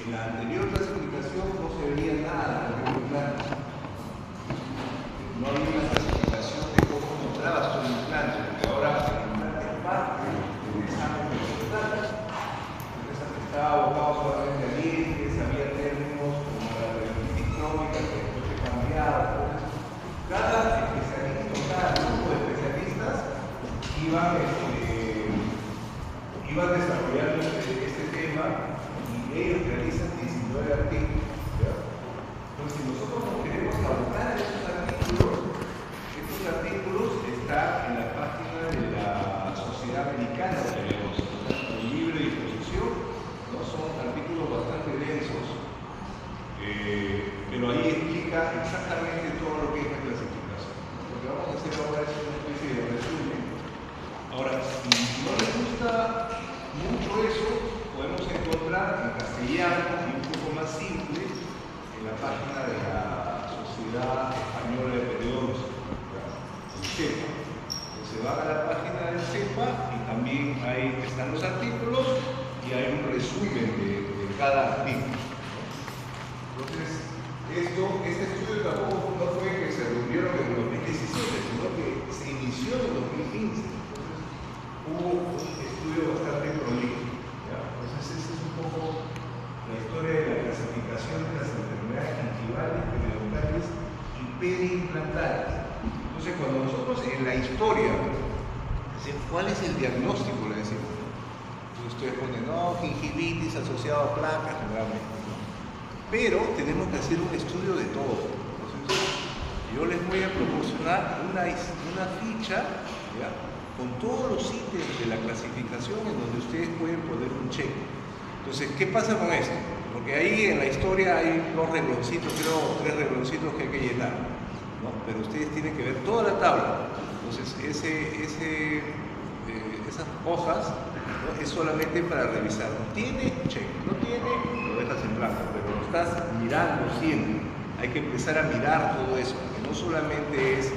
en la anterior clasificación no se veía nada de implante. No había una clasificación de cómo encontrabas tu implante, porque ahora el implante es parte del examen de resultados. Entonces estaba abocado solamente a dientes, había términos como la radiografía crónica que después se cambiaba. Entonces, cada especialista, cada grupo de especialistas iban desarrollando este tema y ellos realizan 19 artículos. ¿Ya? Entonces, si nosotros nos queremos abocar en estos artículos están en la página de la Sociedad Americana de Negocios, en libre disposición, ¿no? Son artículos bastante densos, pero ahí explica exactamente todo lo que es la clasificación. Lo que vamos a hacer ahora es una especie de resumen. Ahora, si no les gusta mucho eso, podemos encontrar en castellano y un poco más simple en la página de la Sociedad Española de Periodólogos, el CEPA. Se va a la página del CEPA y también ahí están los artículos y hay un resumen de cada artículo. Entonces, este estudio tampoco no fue que se reunieron en 2017, sino que se inició en 2015. Entonces, hubo un estudio bastante prolijo. Entonces, esa es un poco la historia de la clasificación de las enfermedades gingivales, periodontales y periimplantales. Entonces, cuando nosotros en la historia decimos, ¿cuál es el diagnóstico? Le decimos. Entonces, ustedes ponen, no, gingivitis asociado a placas, generalmente. Pero tenemos que hacer un estudio de todo. Entonces, yo les voy a proporcionar una ficha, ¿ya?, con todos los ítems de la clasificación en donde ustedes pueden poner un check. Entonces, ¿qué pasa con esto? Porque ahí en la historia hay 2 rengloncitos, creo, 3 rengloncitos que hay que llenar, ¿no? Pero ustedes tienen que ver toda la tabla. Entonces, esas hojas, ¿no?, es solamente para revisar. ¿Tiene? Check. ¿No tiene? Lo dejas en blanco, pero lo estás mirando siempre. Hay que empezar a mirar todo eso, que no solamente es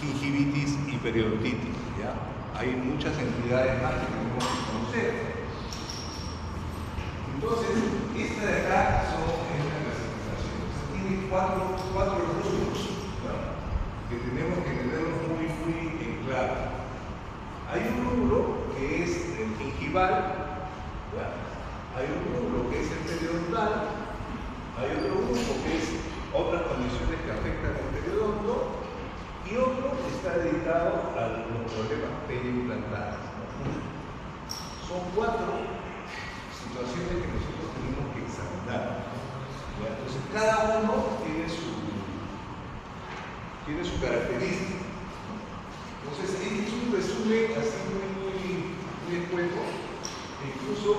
gingivitis y periodontitis, ¿ya? Hay muchas entidades más que tenemos que conocer. Entonces, esta de acá es la clasificación. O sea, tiene cuatro rubros, ¿no?, que tenemos que tenerlos muy claro. Hay un rubro que es el gingival, ¿ya? Hay un rubro que es el periodontal, hay otro grupo que es otras condiciones que afectan al periodonto y otro que está dedicado a los problemas periimplantales, ¿no? Son 4 situaciones que nosotros tenemos que examinar, ¿ya? Entonces, cada uno tiene su característica. Entonces, este es un resumen así muy escueto. Incluso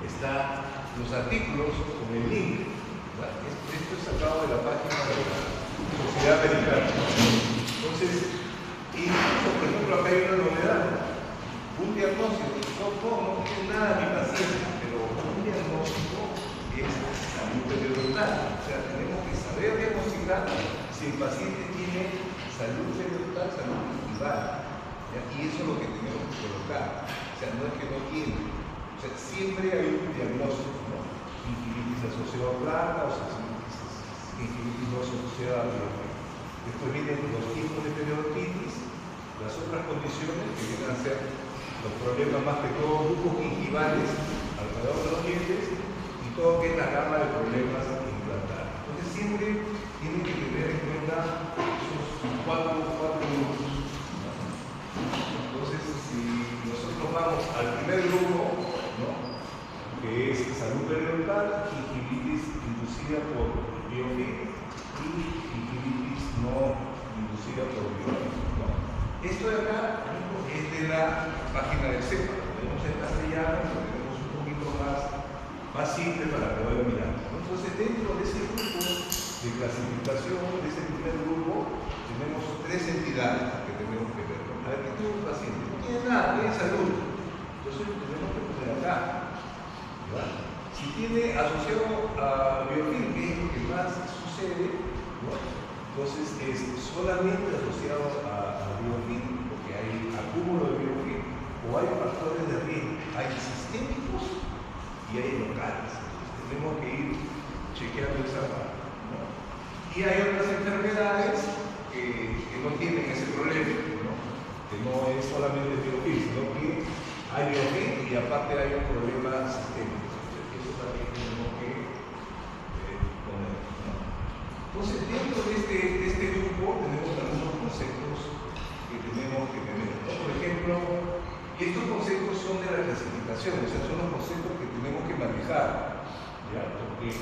están los artículos con el link, ¿verdad? Esto es sacado de la página de la Sociedad Americana. Entonces, incluso, por ejemplo, acá hay una novedad. Un diagnóstico, no tiene nada mi paciente, pero un diagnóstico es salud periodontal. O sea, tenemos que saber diagnosticar si el paciente tiene salud periodontal, salud gingival. Y eso es lo que tenemos que colocar. O sea, no es que no tiene. O sea, siempre hay un diagnóstico, ¿no? Gingivitis asociada a placa, o sea, gingivitis no asociada a placa. Después vienen los tipos de periodontitis, las otras condiciones que vienen a ser los problemas más que todo grupos gingivales alrededor de los dientes y todo que es la gama de problemas implantales. Entonces siempre tienen que tener en cuenta esos 4 grupos. Entonces, si nosotros vamos al primer grupo, ¿no?, que es salud periodontal, gingivitis inducida por biofilm y gingivitis no inducida por biofilm, ¿no? Esto de acá es de la página del CEPA. Lo tenemos en castellano, lo tenemos un poquito más simple para poder mirar, ¿no? Entonces, dentro de ese grupo de clasificación, de ese primer grupo, tenemos 3 entidades que tenemos que ver. A ver, ¿qué tiene un paciente? No tiene nada, tiene salud. Entonces, tenemos que poner acá, ¿verdad? Si tiene asociado a biofilm, que es lo que más sucede, ¿no?, entonces es solamente asociado a biofilm, porque hay acúmulo de biofilm, o hay factores de riesgo. Hay sistémicos y hay locales. tenemos que ir chequeando esa parte, ¿no? Y hay otras enfermedades que no tienen ese problema, ¿no? Que no es solamente biofil, sino que hay biofil y aparte hay un problema sistémico. Eso también tenemos que poner, ¿no? Entonces, dentro de este grupo tenemos algunos conceptos que tenemos que tener, ¿no? Por ejemplo, estos conceptos son de la clasificación, o sea, son los conceptos que tenemos que manejar, ¿ya? Porque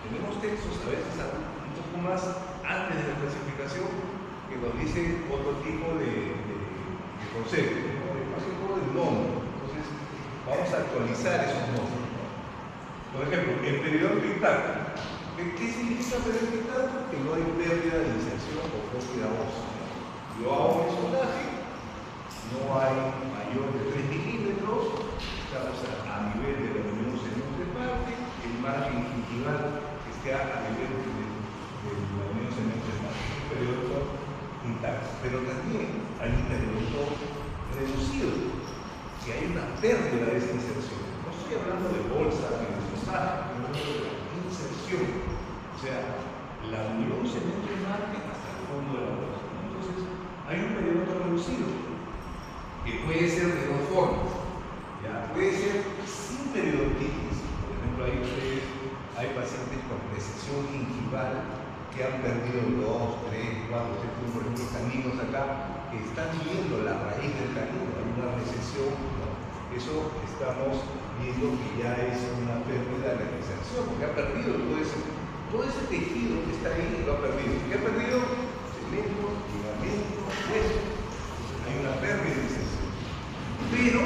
tenemos textos a veces un poco más antes de la clasificación que nos dicen otro tipo de conceptos, ¿no? Más que todo el nombre. Entonces, vamos a actualizar esos nombres, ¿no? Por ejemplo, el periodonto intacto. ¿Qué significa periodonto intacto? Que no hay pérdida de inserción o pérdida ósea. Yo hago un sondaje, no hay mayor de 3 milímetros, estamos a nivel de la unión cemento-esmalte, el margen gingival que esté a nivel de la unión cemento-esmalte, un periodonto intacto. Pero también hay un periodonto reducido, que hay una pérdida de esa inserción. No estoy hablando de bolsa, ni de sondaje, estoy hablando de la inserción, o sea, la unión cemento-esmalte hasta el fondo de la bolsa. Entonces, hay un periodonto reducido, que puede ser de dos formas, ¿ya? Puede ser sin periodontitis. Por ejemplo, hay pacientes con recesión gingival que han perdido 2, 3, 4, por ejemplo, caninos acá, que están viendo la raíz del canino, hay una recesión, ¿no? Eso estamos viendo que ya es una pérdida de la inserción, porque ha perdido todo ese tejido que está ahí, lo ha perdido. ¿Qué ha perdido? Cemento, ligamento, hueso. Hay una pérdida de inserción, pero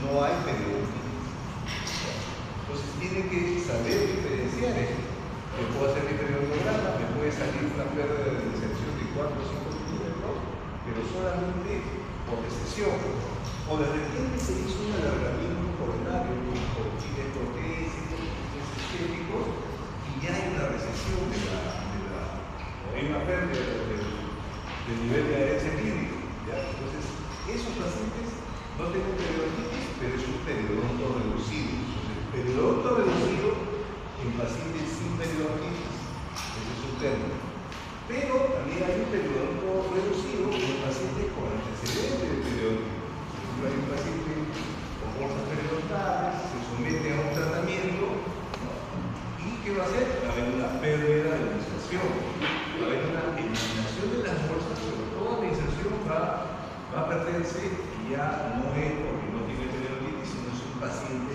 no hay periodontitis. Entonces tienen que saber diferenciar esto. Me puedo hacer mi periodontograma, me puede salir una pérdida de inserción de 4 o 5 milímetros, pero solamente por recesión. O de repente se hizo un alargamiento coronario por fines protésicos, fines estéticos, y ya hay una recesión o hay una pérdida del nivel de adherencia clínica. ¿Ya? Entonces, esos pacientes no tienen periodontitis, pero es un periodonto reducido. Entonces, el periodonto reducido en pacientes sin periodontitis, ese es un término. Pero también hay un periodonto reducido en pacientes con antecedentes de periodontitis. Por ejemplo, hay un paciente con bolsas periodontales, se somete a un tratamiento, ¿no? ¿Y qué va a hacer? Va a haber una pérdida de la inserción, va a haber una eliminación de las bolsas, pero toda la inserción va a perderse y ya no es porque no tiene periodontitis, sino es un paciente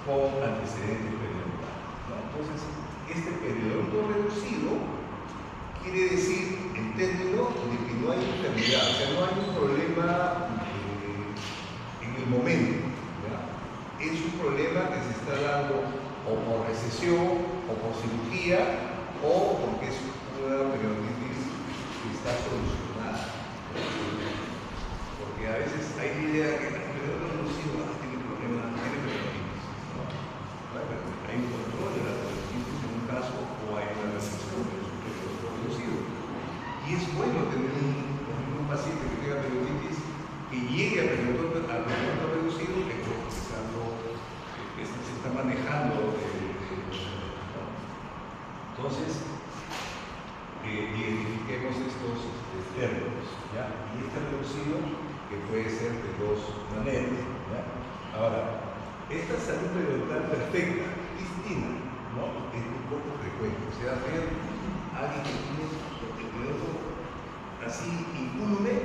con antecedentes periodontales, ¿no? Entonces, este periodonto reducido quiere decir, en términos de que no hay enfermedad, o sea, no hay un problema en el momento, ¿ya? Es un problema que se está dando o por recesión, o por cirugía, o porque es una periodontitis que está solucionada. Porque a veces hay la idea que el periodonto reducido tiene problemas, tiene periodontitis, ¿no? Hay un control de la periodontitis en un caso, o hay una recesión, pero es un periodonto reducido. Y es bueno tener un paciente que tenga periodontitis que llegue al periodonto reducido, que es algo que se está manejando. Entonces, identifiquemos estos términos, ¿ya? Y este reducido que puede ser de dos maneras, ¿ya? Ahora, esta salud periodontal perfecta, pristina, ¿no? Es muy poco frecuente. O sea, ver a alguien que tiene el periodonto así inclume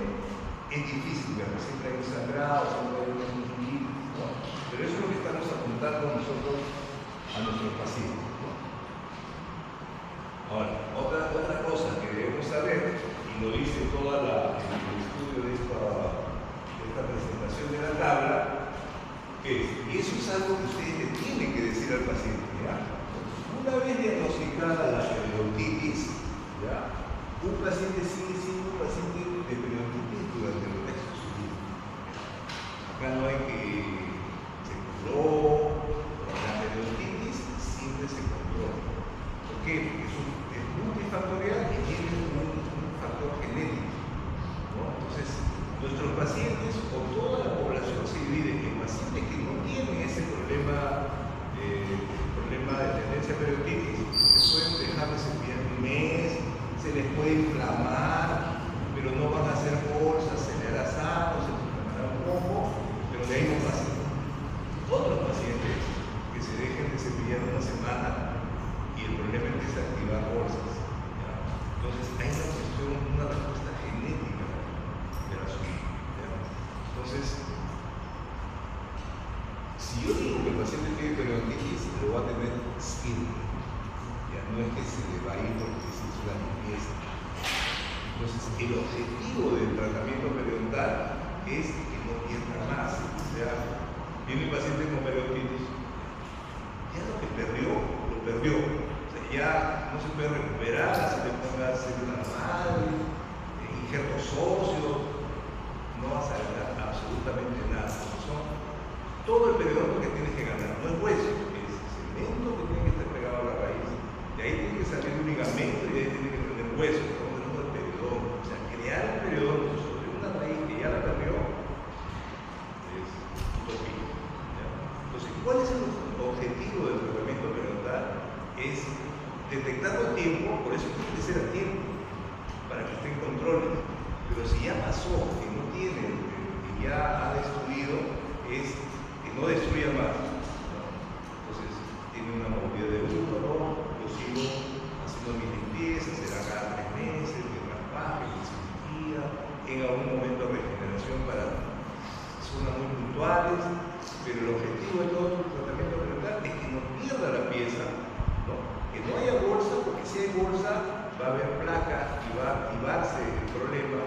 es difícil, ¿verdad? Siempre hay un sangrado, siempre hay un gingivitis, ¿no? Pero eso es lo que estamos apuntando nosotros a nuestros pacientes, ¿no? Ahora, otra cosa que debemos saber, y lo hice en el estudio de esta presentación de la tabla, es, y eso es algo que ustedes le tienen que decir al paciente, ¿ya? Una vez diagnosticada la periodontitis, ¿ya? Un paciente sigue siendo un paciente de periodontitis durante el resto de su vida. Acá no hay que se curó, la periodontitis siempre se controla. ¿Por qué? Porque es multifactorial y tiene un factor genético, ¿no? Entonces, nuestros pacientes o toda la población se divide en pacientes que no tienen ese problema tener siempre. Ya no es que se le va a ir porque se hizo la limpieza. Entonces, el objetivo del tratamiento periodontal es que no pierda más. O sea, viene un paciente con periodontitis, ya lo que perdió, lo perdió. O sea, ya no se puede recuperar, si te pongas célula madre, injertos óseos, no vas a ganar absolutamente nada. Todo el periodonto que tienes que ganar, no es hueso, es cemento que tiene que estar pegado a la raíz. De ahí tiene que salir un ligamento y de ahí tiene que tener hueso, estamos hablando del periodonto. O sea, crear un periodonto sobre una raíz que ya la perdió es utopía. Entonces, ¿cuál es el objetivo del tratamiento periodontal? Es detectarlo a tiempo, por eso tiene que ser a tiempo, para que esté en control. Pero si ya pasó, que no tiene, que ya ha destruido, es que no destruya más, ¿no? Entonces tiene una movilidad de uno, ¿no? Yo sigo haciendo mi limpieza, será cada 3 meses, de raspaje, de cirugía, en algún momento de regeneración para zonas muy puntuales, pero el objetivo de todo el tratamiento periodontal es que no pierda la pieza, ¿no? Que no haya bolsa, porque si hay bolsa va a haber placa y va a activarse el problema,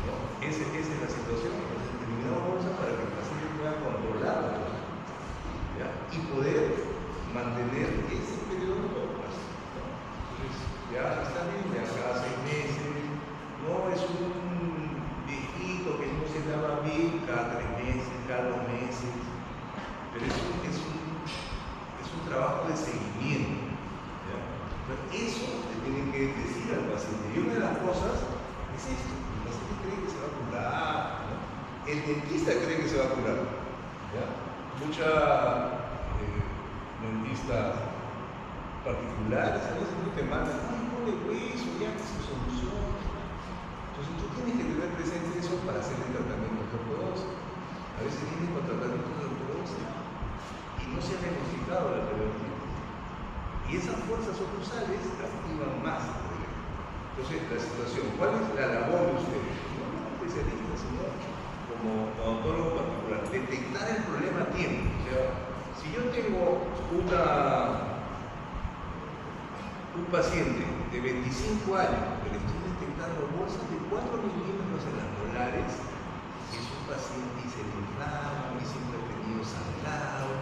¿no? Esa es la situación. Entonces eliminamos bolsa para que el paciente pueda controlar, ¿ya? Y poder mantener ese periodo de paz, ¿no? Entonces ya está bien, ya cada 6 meses, no es un viejito que no se lava bien cada 3 meses, cada 2 meses, pero es un trabajo de seguimiento, ¿ya? Pero eso le tienen que decir al paciente. Y una de las cosas es esto: el paciente cree que se va a curar, ¿no? El dentista cree que se va a curar, ¿ya? Muchas dentistas particulares a veces no te mandan, ay, ponle hueso, ya que se soluciona. Entonces tú tienes que tener presente eso para hacer el tratamiento de ortodoncia. A veces vienen con tratamientos de ortodoncia y no se ha diagnosticado la periodontitis. Y esas fuerzas oclusales activan más. Entonces, la situación, ¿cuál es la labor de ustedes? No como especialistas, sino como odontólogo particular, detectar el problema a tiempo. O sea, si yo tengo un paciente de 25 años que le estoy detectando bolsas de 4 milímetros en las molares, es un paciente y se le inflama, y siempre ha tenido sangrado,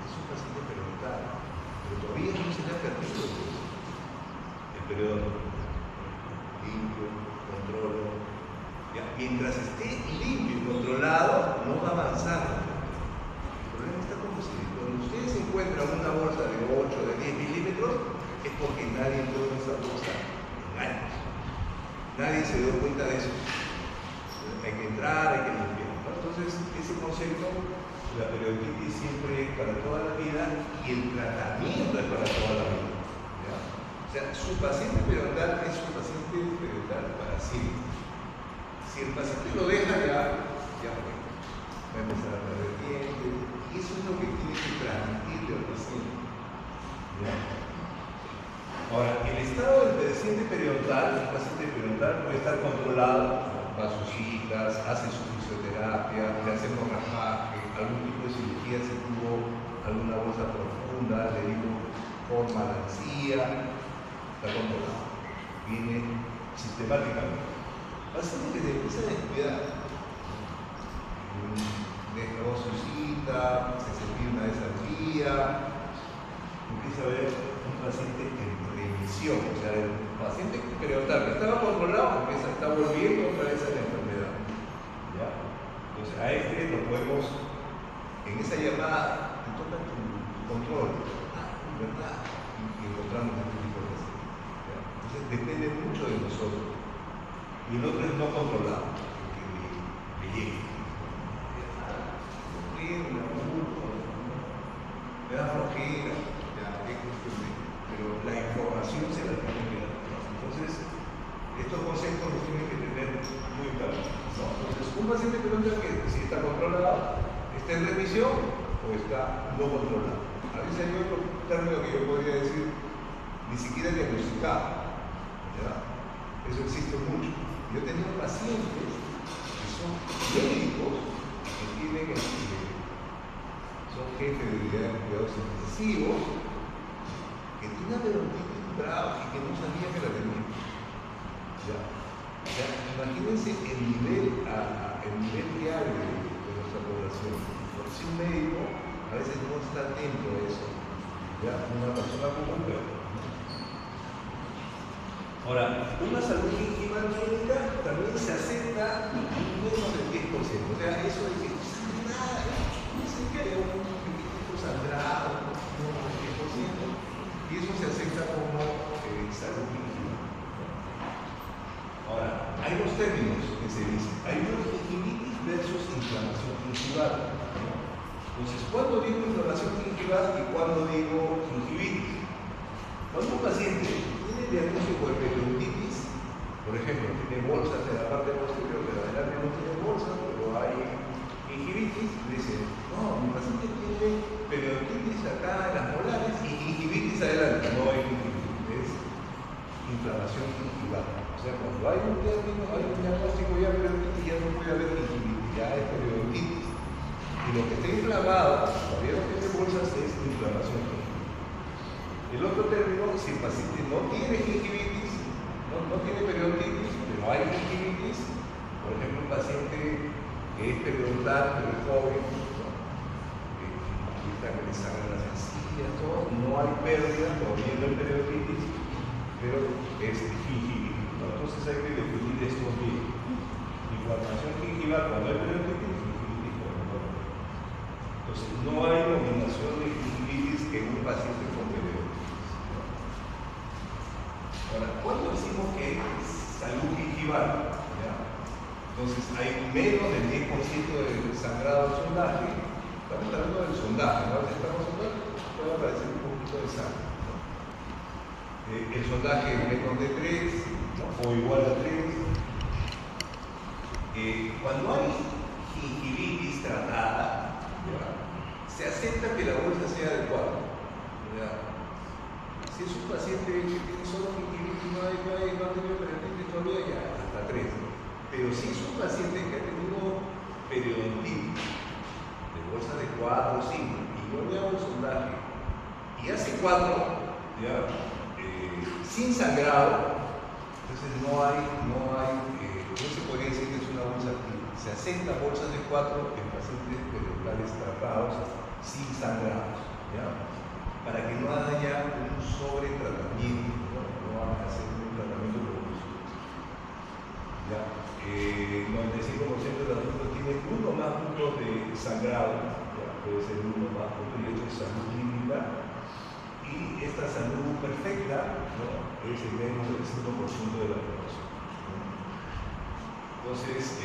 es un paciente periodontal, pero todavía no se le ha perdido el periodonto. Limpio, controlo. ¿Ya? Mientras esté limpio y controlado, no va avanzando. El problema está como si cuando ustedes encuentran una bolsa de 8, de 10 milímetros, es porque nadie entró en esa bolsa en años. Nadie se dio cuenta de eso. Hay que entrar, hay que limpiar. Entonces, ese concepto, la periodontitis siempre es para toda la vida y el tratamiento es para toda la vida. ¿Ya? O sea, su paciente periodontal es un paciente periodontal para siempre. Si el paciente lo deja ya fue. Va a empezar a perder dientes. Y eso es lo que tiene que transmitirle al paciente. ¿Ya? Ahora, el estado del paciente periodontal, el paciente periodontal puede estar controlado, va a sus citas, hace su fisioterapia, le hacemos raspaje, algún tipo de cirugía si tuvo alguna bolsa profunda, le digo forma la encía, está controlado. Viene sistemáticamente. Paciente que se empieza a descuidar, deja su cita, se cepilla una vez al día, empieza a ver un paciente en remisión, o sea, el paciente periodontal que estaba controlado está volviendo otra vez a la enfermedad. ¿Ya? Entonces a este lo podemos, en esa llamada, te toca tu control. En verdad, y encontramos este tipo de pacientes. ¿Ya? Entonces depende mucho de nosotros. Y el otro es no controlado, que le llegue. Me da flojera, pero la información se la tiene que dar. Entonces, estos conceptos los tienen que tener muy claros, ¿no? Entonces, un paciente periodontal que si está controlado, está en remisión o está no controlado. A veces hay otro término que yo podría decir, ni siquiera diagnosticado. ¿Ya? Eso existe mucho. Yo he tenido pacientes que son médicos que tienen son jefes de unidad de cuidados intensivos, que tiene una periodontitis brava y que no sabía que la tenía. Ya, imagínense el nivel real de nuestra población. Porque si un médico a veces no está atento a eso, ya, una persona común. Ahora, una salud gingival clínica también se acepta menos del 10%. O sea, eso de que no sabe nada, no sé qué, un poquito sangrado, no, el 10%, y eso se acepta como salud gingival. Ahora, hay dos términos que se dicen. Hay una gingivitis versus inflamación gingival. Entonces, ¿cuándo digo inflamación gingival y cuándo digo gingivitis? Cuando un paciente tiene diagnóstico de periodontitis, por ejemplo, tiene bolsas en la parte posterior, pero adelante no tiene bolsas, pero hay gingivitis, dicen, no, mi paciente tiene periodontitis acá en las molares y gingivitis adelante. No hay gingivitis, es inflamación gingival. O sea, cuando hay un término, hay un diagnóstico ya de periodontitis, ya no puede haber gingivitis, ya es periodontitis. Y lo que está inflamado, todavía no tiene bolsas, es inflamación gingival. El otro término, si el paciente no tiene gingivitis, no tiene periodontitis, pero hay gingivitis, por ejemplo, un paciente que es periodontal, pero es joven, que le sangran las encías, todo, no hay pérdida, todavía no hay periodontitis, pero es gingivitis. Entonces hay que definir estos bien. Inflamación gingival cuando hay periodontitis, gingivitis cuando no. Entonces no hay nominación de gingivitis en un paciente con periodontitis. Ahora, ¿cuándo decimos que es salud gingival? ¿Ya? Entonces, hay menos del 10% del sangrado del sondaje. Estamos hablando del sondaje, ¿no? Si estamos hablando, puede aparecer un poquito de sangre, ¿no? El sondaje es menos de 3, ¿no? O igual a 3. Cuando hay gingivitis tratada, ¿ya? Se acepta que la bolsa sea adecuada. ¿Ya? Si es un paciente que tiene solo gingivitis, no ha tenido periodontitis todavía, ya hasta 3. Pero si es un paciente que ha tenido periodontitis de bolsa de 4 o 5, y yo le hago el sondaje, y hace 4, ¿ya? Sin sangrado, entonces no se podría decir que es una bolsa activa. Se acepta bolsas de 4 en pacientes periodontales tratados sin sangrados, ¿ya? Para que no haya un sobretratamiento, no van a hacer un tratamiento revolucionario. ¿Ya? 95% de los adultos tienen uno más puntos de sangrado, ¿ya? Puede ser uno más puntos, y esto es salud clínica. Y esta salud perfecta, ¿no? Es el menos del 5% de la población. Entonces,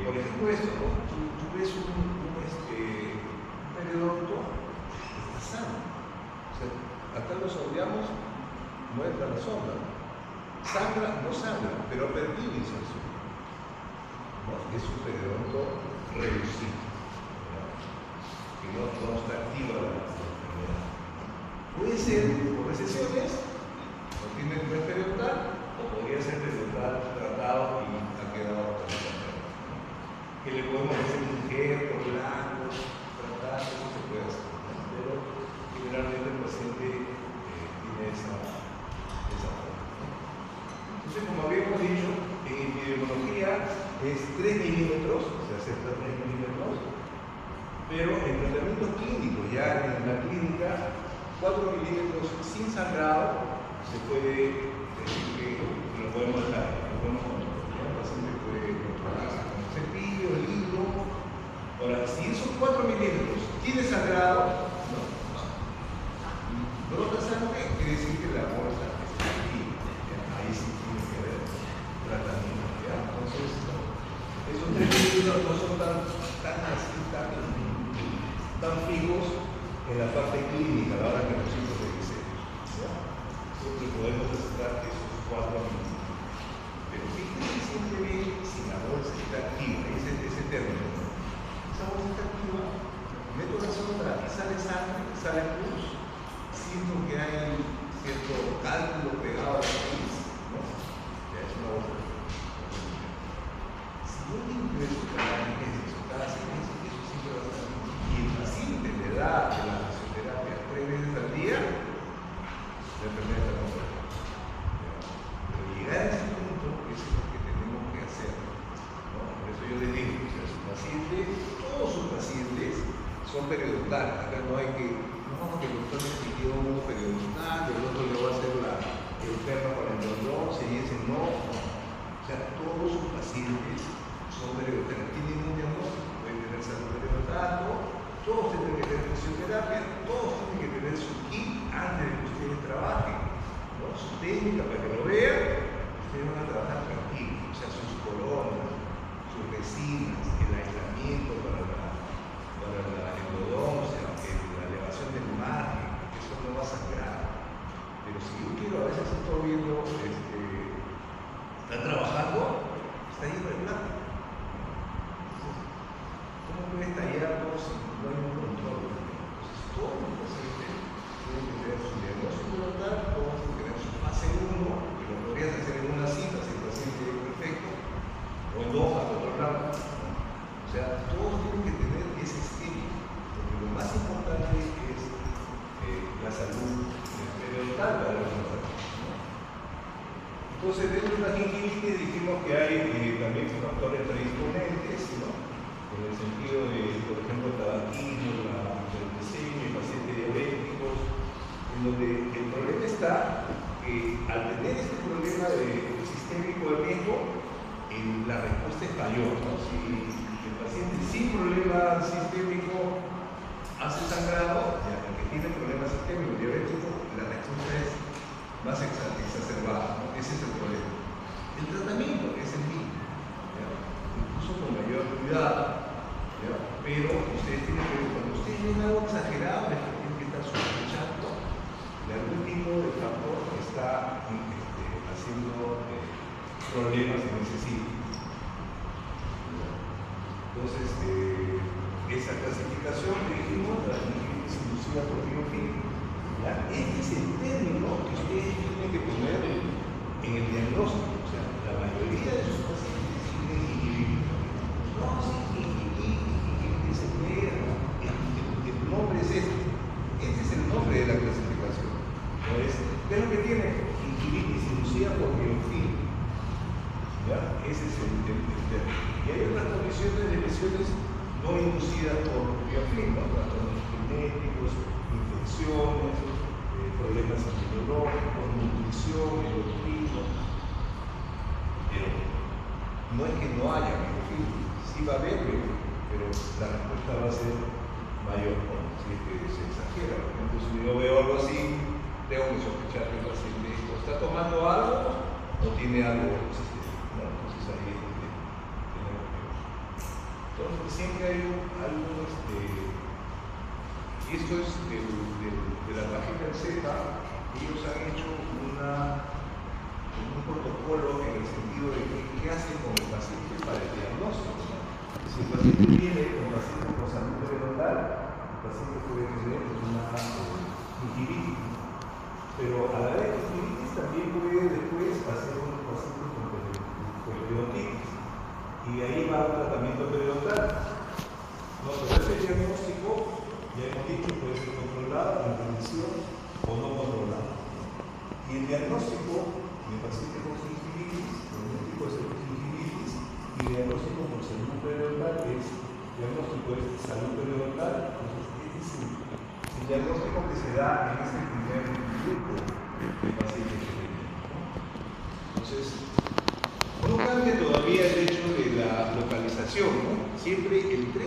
por ejemplo, esto, ¿no? Tú ves un periodonto, está sano. O sea, acá los odiamos, no entra la sonda. Sangra, no sangra, pero ha perdido inserción. ¿No? Es un periodonto reducido, ¿no? Que no está activa la enfermedad. Puede ser por recesiones, no tiene el buen periodontal, o podría ser periodontal tratado y ha quedado con esa enfermedad. Que le podemos hacer un injerto blanco, tratar, eso se puede hacer, ¿no? Pero generalmente el paciente tiene esa forma. Entonces, como habíamos dicho, en epidemiología es 3 milímetros, se acepta 3 milímetros, pero en tratamientos clínicos, ya en la clínica, 4 milímetros sin sangrado, se puede decir que lo podemos dejar, lo podemos controlar. El paciente puede controlarse con cepillo, libro. Ahora, si esos 4 milímetros tiene sangrado, brota sangre, quiere decir que la bolsa está aquí. Ahí sí tiene que haber tratamiento. ¿Ya? Entonces, esos 3 milímetros no son tan fijos en la parte clínica, a la hora que los hijos de diseño. Siempre podemos aceptar esos 4 milímetros. Pero fíjense siempre bien si la bolsa está activa, ese término. Esa bolsa está activa, meto la sonda y sale sangre, sale pus. Siento que hay cierto cálculo pegado a la nariz, ¿no? Ya es una bolsa. Si yo ingreso cada mes o cada 6 meses, eso siempre va a estar. Y el paciente le da presión periodontal, el otro le va a hacer el perno con el endodontia y ese no. O sea, todos sus pacientes son periodontales, tienen un diagnóstico, pueden tener salud periodontal, todos tienen que tener fisioterapia, todos tienen que tener su kit antes de que ustedes trabajen, ¿no? Su técnica para que lo vean, ustedes van a trabajar tranquilos, o sea, sus coronas, sus resinas, el aislamiento para la endodoncia, la elevación del margen, eso no va a sangrar. Pero si yo quiero, a veces estoy viendo, está trabajando, está lleno de plata. ¿Cómo puede estallarlo si no hay un control? Entonces, todos los pacientes tienen que tener su diagnóstico periodontal, todos tienen que tener su fase 1, que lo podrías hacer en una cita si el paciente es perfecto, o en 2 a otro lado. O sea, todos tienen que tener ese esquema, porque lo más importante es la salud periodontal para los pacientes. Entonces, dentro de la gingivitis dijimos que hay también factores predisponentes, ¿no? En el sentido de, por ejemplo, el tabaquismo, el diseño, pacientes diabéticos, en donde el problema está que al tener este problema sistémico de riesgo, la respuesta es mayor, ¿no? Si el paciente sin problema sistémico hace sangrado, ya el que tiene problema sistémico diabético, la respuesta es más exacerbada, ¿no? Ese es el problema. El tratamiento es el mismo, ¿ya? Incluso con mayor cuidado, ¿ya? Pero ustedes tienen que ver, cuando ustedes ven algo exagerado, es que tienen que estar sospechando de algún tipo de factor que está haciendo problemas en ese sitio. Entonces, esa clasificación que dijimos, la gingivitis inducida por biofilm, este es el término que ustedes tienen que poner en el diagnóstico. O sea, la mayoría de sus pacientes tienen gingivitis. No, sí, gingivitis severa. El nombre es este. Este es el nombre de la clasificación. Entonces, ¿qué es lo que tiene? Gingivitis inducida por biofilm. ¿Ya? Ese es el término. Y hay otras condiciones de lesiones no inducidas por biofilm, ¿no? Trastornos genéticos, infecciones, problemas inmunológicos, nutrición, erotismo. Pero no es que no haya biofilm, sí va a haber biofilm, pero la respuesta va a ser mayor, ¿no? Si es que se exagera. Por ejemplo, si yo veo algo así, tengo que sospechar que el paciente está tomando algo o tiene algo sistémico, ¿no? Entonces ahí es donde tenemos que ver. Entonces siempre hay algo, y esto es de la página del Z, ellos han hecho un protocolo en el sentido de qué hacen con el paciente para el diagnóstico, ¿no? Si el paciente viene con paciente con salud periodontal, el paciente puede tener una gingivitis, pero a la vez gingivitis también puede después hacer un paciente con periodontitis, y ahí va un tratamiento periodontal. No, pero ese diagnóstico, ya hemos dicho, puede ser controlado, en prevención o no controlado. Y el diagnóstico de paciente con gingivitis, el diagnóstico es el gingivitis, y el diagnóstico por salud periodontal es diagnóstico de salud periodontal. Entonces, este es el diagnóstico que se da en este primer grupo de pacientes que tenemos. Entonces, no cambia todavía el hecho de la localización, ¿no? Siempre el 30%,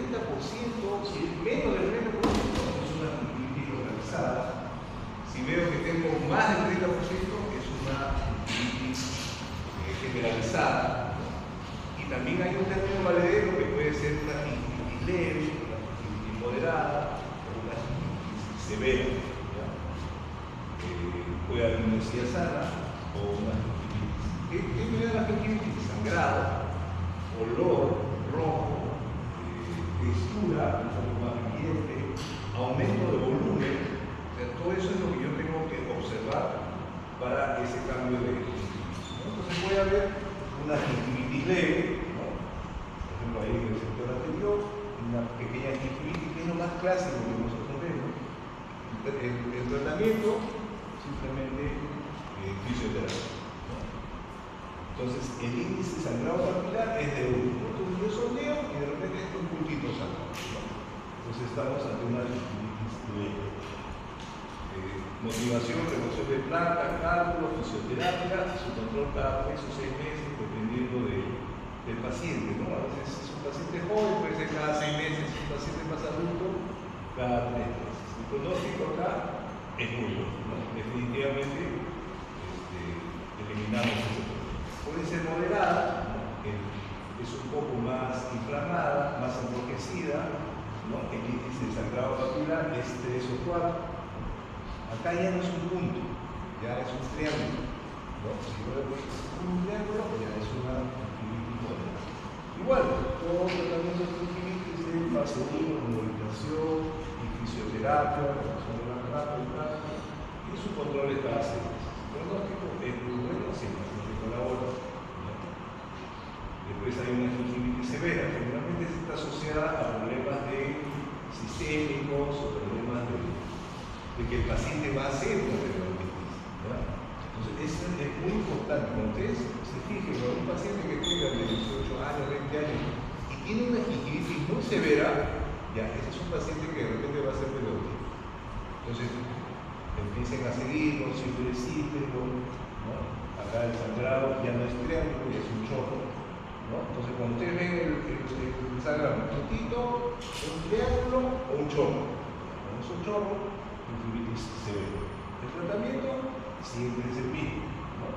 si es menos del 30%, es una gingivitis localizada. Si veo que tengo más del 30%, es una gingivitis generalizada, ¿no? Y también hay un término valedero que puede ser una gingivitis leve, una gingivitis moderada o una gingivitis severa, ¿ya? Puede haber una encía sana o una gingivitis. ¿Qué me da la gingivitis? Sangrado, olor rojo, textura, un poco más brillante, aumento de volumen. O sea, todo eso es lo que yo tengo que observar para ese cambio de gingivitis, ¿no? Entonces puede haber una gingivitis leve, ¿no? Por ejemplo, ahí en el sector anterior, una pequeña gingivitis, que es lo más clásico que nosotros vemos. El tratamiento, simplemente fisioterapia. Entonces, el índice de sangrado papilar es de 1. Entonces, yo sondeo y de repente esto es un puntito sangrado, ¿no? Entonces, estamos ante una gingivitis leve. motivación, remoción de placa, cálculo, fisioterapia, su control cada 3 o 6 meses, dependiendo del paciente, ¿no? A veces es un paciente joven, puede ser cada 6 meses, un paciente más adulto, cada 3 meses. El pronóstico acá es muy bueno, ¿no? Definitivamente eliminamos ese problema. Puede ser moderada, ¿no? Es un poco más inflamada, más enrojecida, ¿no? El índice de sangrado papilar es 3 o 4. Acá ya no es un punto, ya es un triángulo, ¿no? Si luego es un triángulo, ya es una conjuntivitis moderada. Igual, todo tratamiento de conjuntivitis es fase 1, movilización y fisioterapia, remoción de la placa, y su control está cada 6 meses. El pronóstico es muy bueno si el paciente colabora, ¿no? Después hay una conjuntivitis severa, generalmente está asociada a problemas sistémicos o problemas de que el paciente va a hacer una periodontitis, ¿verdad? Entonces, eso es muy importante. Cuando ustedes se fijen, con un paciente que tenga de 18 años, 20 años y tiene una gingivitis muy severa, ya, ese es un paciente que de repente va a hacer periodontitis. Entonces, empiecen a seguirlo, siempre cíclico, ¿no? Acá el sangrado ya no es triángulo, ya es un chorro, ¿no? Entonces, cuando ustedes ven el sangrado, un puntito, un triángulo o un chorro. Cuando es un chorro, conjuntivitis severa. El tratamiento siempre es el mismo, ¿no?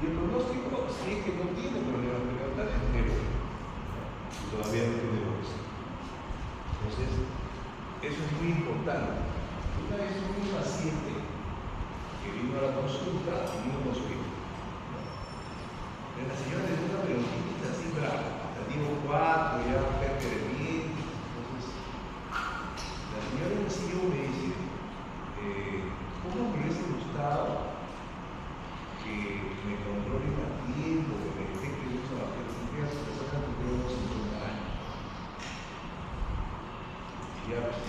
Y el pronóstico, si es que no tiene problemas periodontales, es bueno, ¿no? Y todavía no tiene bolsa. Entonces, eso es muy importante. Una vez un paciente que vino a la consulta, vino con su hijo, ¿no? Pero la señora tenía una periodontitis así brava, la tipo 4, ya pérdida de dientes. Entonces, la señora me siguió, me dice, ¿cómo me hubiese gustado que me controlen a tiempo, que me detecten mucho la fertilidad de personas que tienen 50 años? Y ya pues,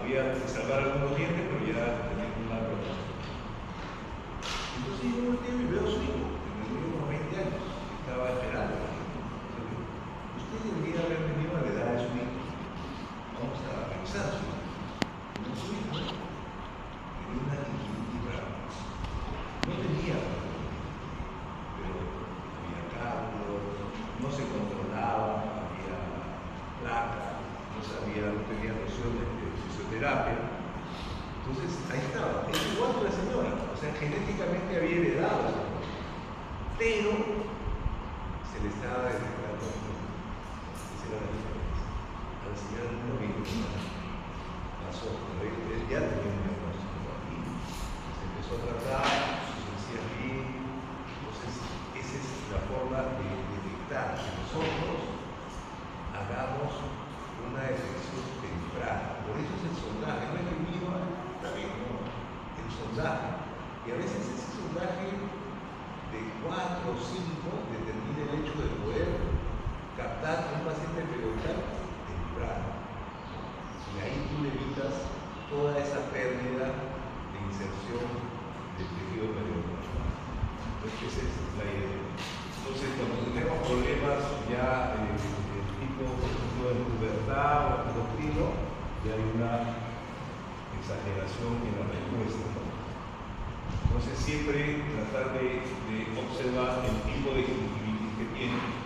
había que salvar algunos dientes, pero ya tenía una protección. Entonces yo volteo y veo a su hijo, que me dio unos 20 años, que estaba esperando. Usted debería haber venido a la edad de su hijo. Vamos a revisar su hijo. No su hijo, una gingivitis brava. No tenía, pero había cálculo, no se controlaba, había placa, no tenía noción de fisioterapia. Entonces, ahí estaba, es igual que la señora, o sea, genéticamente había heredado esa cosa, pero se le estaba detectando. Esa era la diferencia. A la señora no vino pasó, pero él ya tenía un diagnóstico aquí. Se empezó a tratar, sus encías bien. Entonces, esa es la forma de detectar que nosotros hagamos una detección temprana. Por eso es el sondaje. No es que viva, está bien, no. El sondaje. Y a veces ese sondaje de 4 o 5 determina el hecho de poder captar un paciente periodontal temprano. Y ahí tú le evitas toda esa pérdida de inserción del tejido periodontal. Entonces, esa es la idea. Entonces, cuando tenemos problemas ya de tipo, por ejemplo, de pubertad o endocrino, ya hay una exageración en la respuesta, ¿no? Entonces, siempre tratar de observar el tipo de gingivitis que tiene.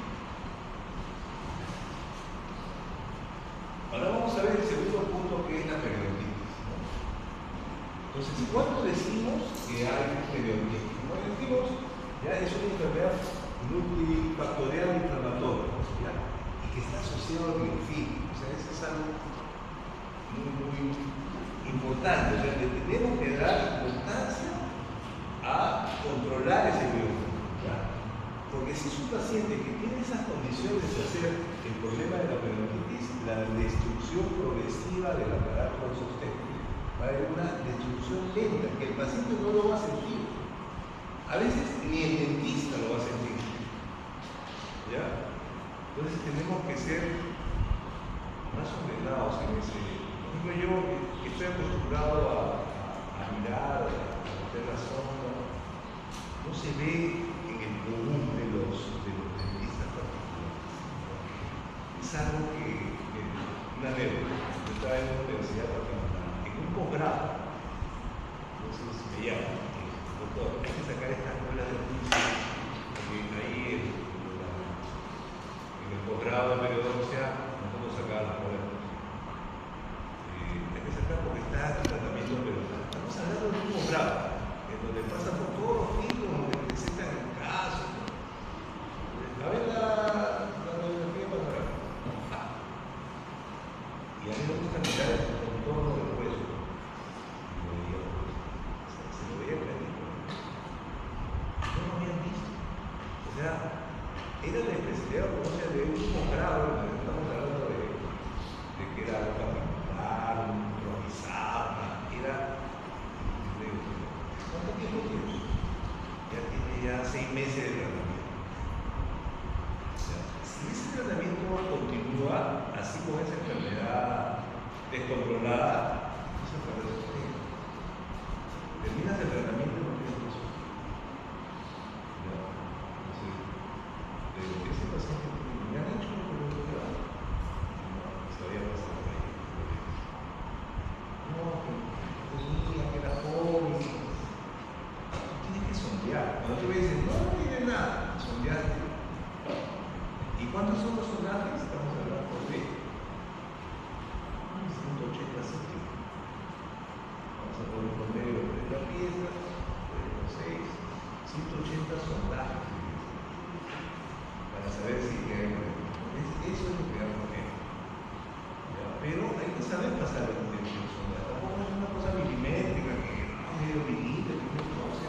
Ahora vamos a ver el segundo punto, que es la periodontitis, ¿no? Entonces, ¿cuándo decimos que hay periodontitis? Bueno, decimos, ya es una enfermedad multifactorial inflamatoria, ¿ya? Y que está asociado al biofilm. O sea, eso es algo muy importante. O sea, le tenemos que dar importancia a controlar ese biofilm, ¿ya? Porque si es un paciente que tiene esas condiciones de hacer el problema de la periodontitis, la destrucción progresiva del aparato del sostén, va a haber una destrucción lenta, que el paciente no lo va a sentir. A veces ni el dentista lo va a sentir, ¿ya? Entonces tenemos que ser más ordenados en ese. Por ejemplo, yo estoy acostumbrado a mirar, a meter la sonda. No se ve en el común de los dentistas particulares. Es algo que una vez yo estaba en una universidad particular, en un posgrado, ya, doctor, hay que sacar estas muelas del juicio, porque ahí en el posgrado de periodoncia no puedo sacar las muelas del juicio. Hay que sacar porque está en tratamiento, pero estamos hablando de un posgrado, en donde pasa por todos los filtros, donde presentan el caso. A ver la radiografía panorama. Y a mí me gusta mirar el contorno del hueso. Se lo veía clarito. No lo habían visto. O sea, era la especialidad de un posgrado, estamos hablando de que era algo particular, un improvisado, era. ¿Cuánto tiempo tiene? Ya tiene ya 6 meses de tratamiento. O sea, si ese tratamiento continúa así con esa enfermedad descontrolada, esa enfermedad se tiene. Terminas el tratamiento y no tienes eso. Entonces, ese paciente me han hecho lo que no quedaba. No, se había pasado por ahí. No, que era joven. Tienes que sondear. Cuando tú me dices, no tiene nada, sondeaste. ¿Y cuántos son los sondajes? Estamos hablando de 180 centímetros. Vamos a poner un promedio de la pieza, de los 6, 180 sondajes. Para saber si hay eso es lo que da problema. Pero hay que saber pasar el tiempo de sondaje. Tampoco es una cosa milimétrica que medio milímetro, no sé,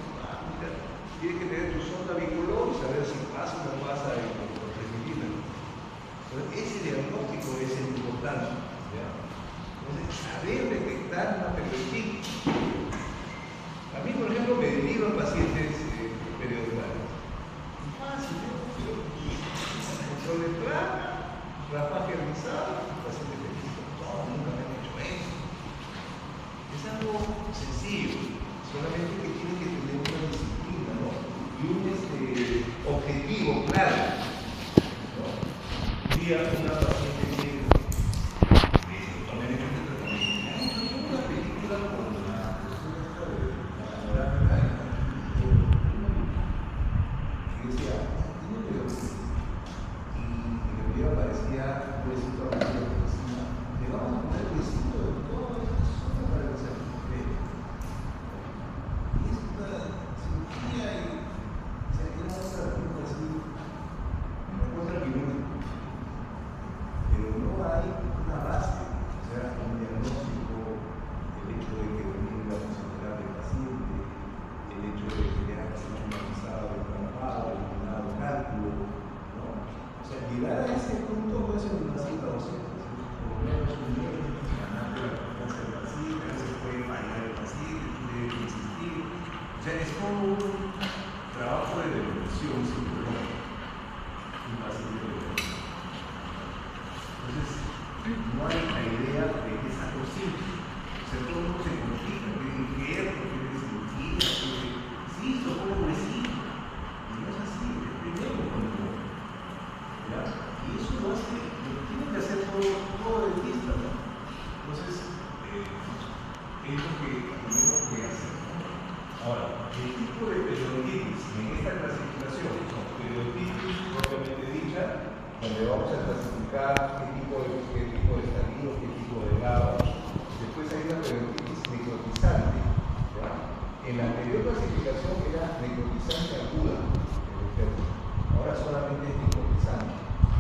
tienes que tener tu sonda bicolor y saber si pasa o no pasa los 3 milímetros. Entonces, ese diagnóstico es el importante. ¿Ya? Entonces, saber detectar una periodontitis. A mí, por ejemplo, me derivan pacientes periodontales. Fácil, control de placa, rapaje avisado, paciente feliz. No, nunca me han hecho eso. Es algo sencillo, solamente que tiene que tener una disciplina, ¿no? Y un objetivo claro, ¿no? Un día una paciente dice, no me han hecho este tratamiento. Me han hecho una película con la panorámica y decía, tiene periodontitis. Y el video parecía un huesito arriba de encima. Le vamos a poner el huesito de todo eso para que se recupere. Y es una cirugía y se ha quedado esa pregunta así. Me encuentra quirúrgico. Pero no hay una base, o sea, un diagnóstico, el hecho de que domine la funcionalidad del paciente, el hecho de que ya ha sido analizado, trampado, eliminado cálculo, ¿no? O sea, llegar a ese punto puede ser una cita o sea, por lo menos un día ganando la confianza del paciente, a veces puede fallar el paciente, tiene que insistir. O sea, es como un trabajo de devolución psicológica. Un paciente de devolución. Entonces, no hay la idea de que es algo simple. O sea, todo el mundo se complica, que es infierno, que es cirugía, que sí, son como huesito. Y no es así, es primero control. ¿Ya? Y eso lo hace, lo tiene que hacer todo dentista, ¿no? Entonces, es lo que tenemos que hacer, ¿no? Ahora, el tipo de periodontitis en esta clasificación son periodontitis propiamente dicha, donde vamos a clasificar qué tipo de estadio, qué tipo de grado. Después hay una periodontitis necrotizante. ¿Ya? En la anterior clasificación era necrotizante aguda, ahora solamente es necrotizante.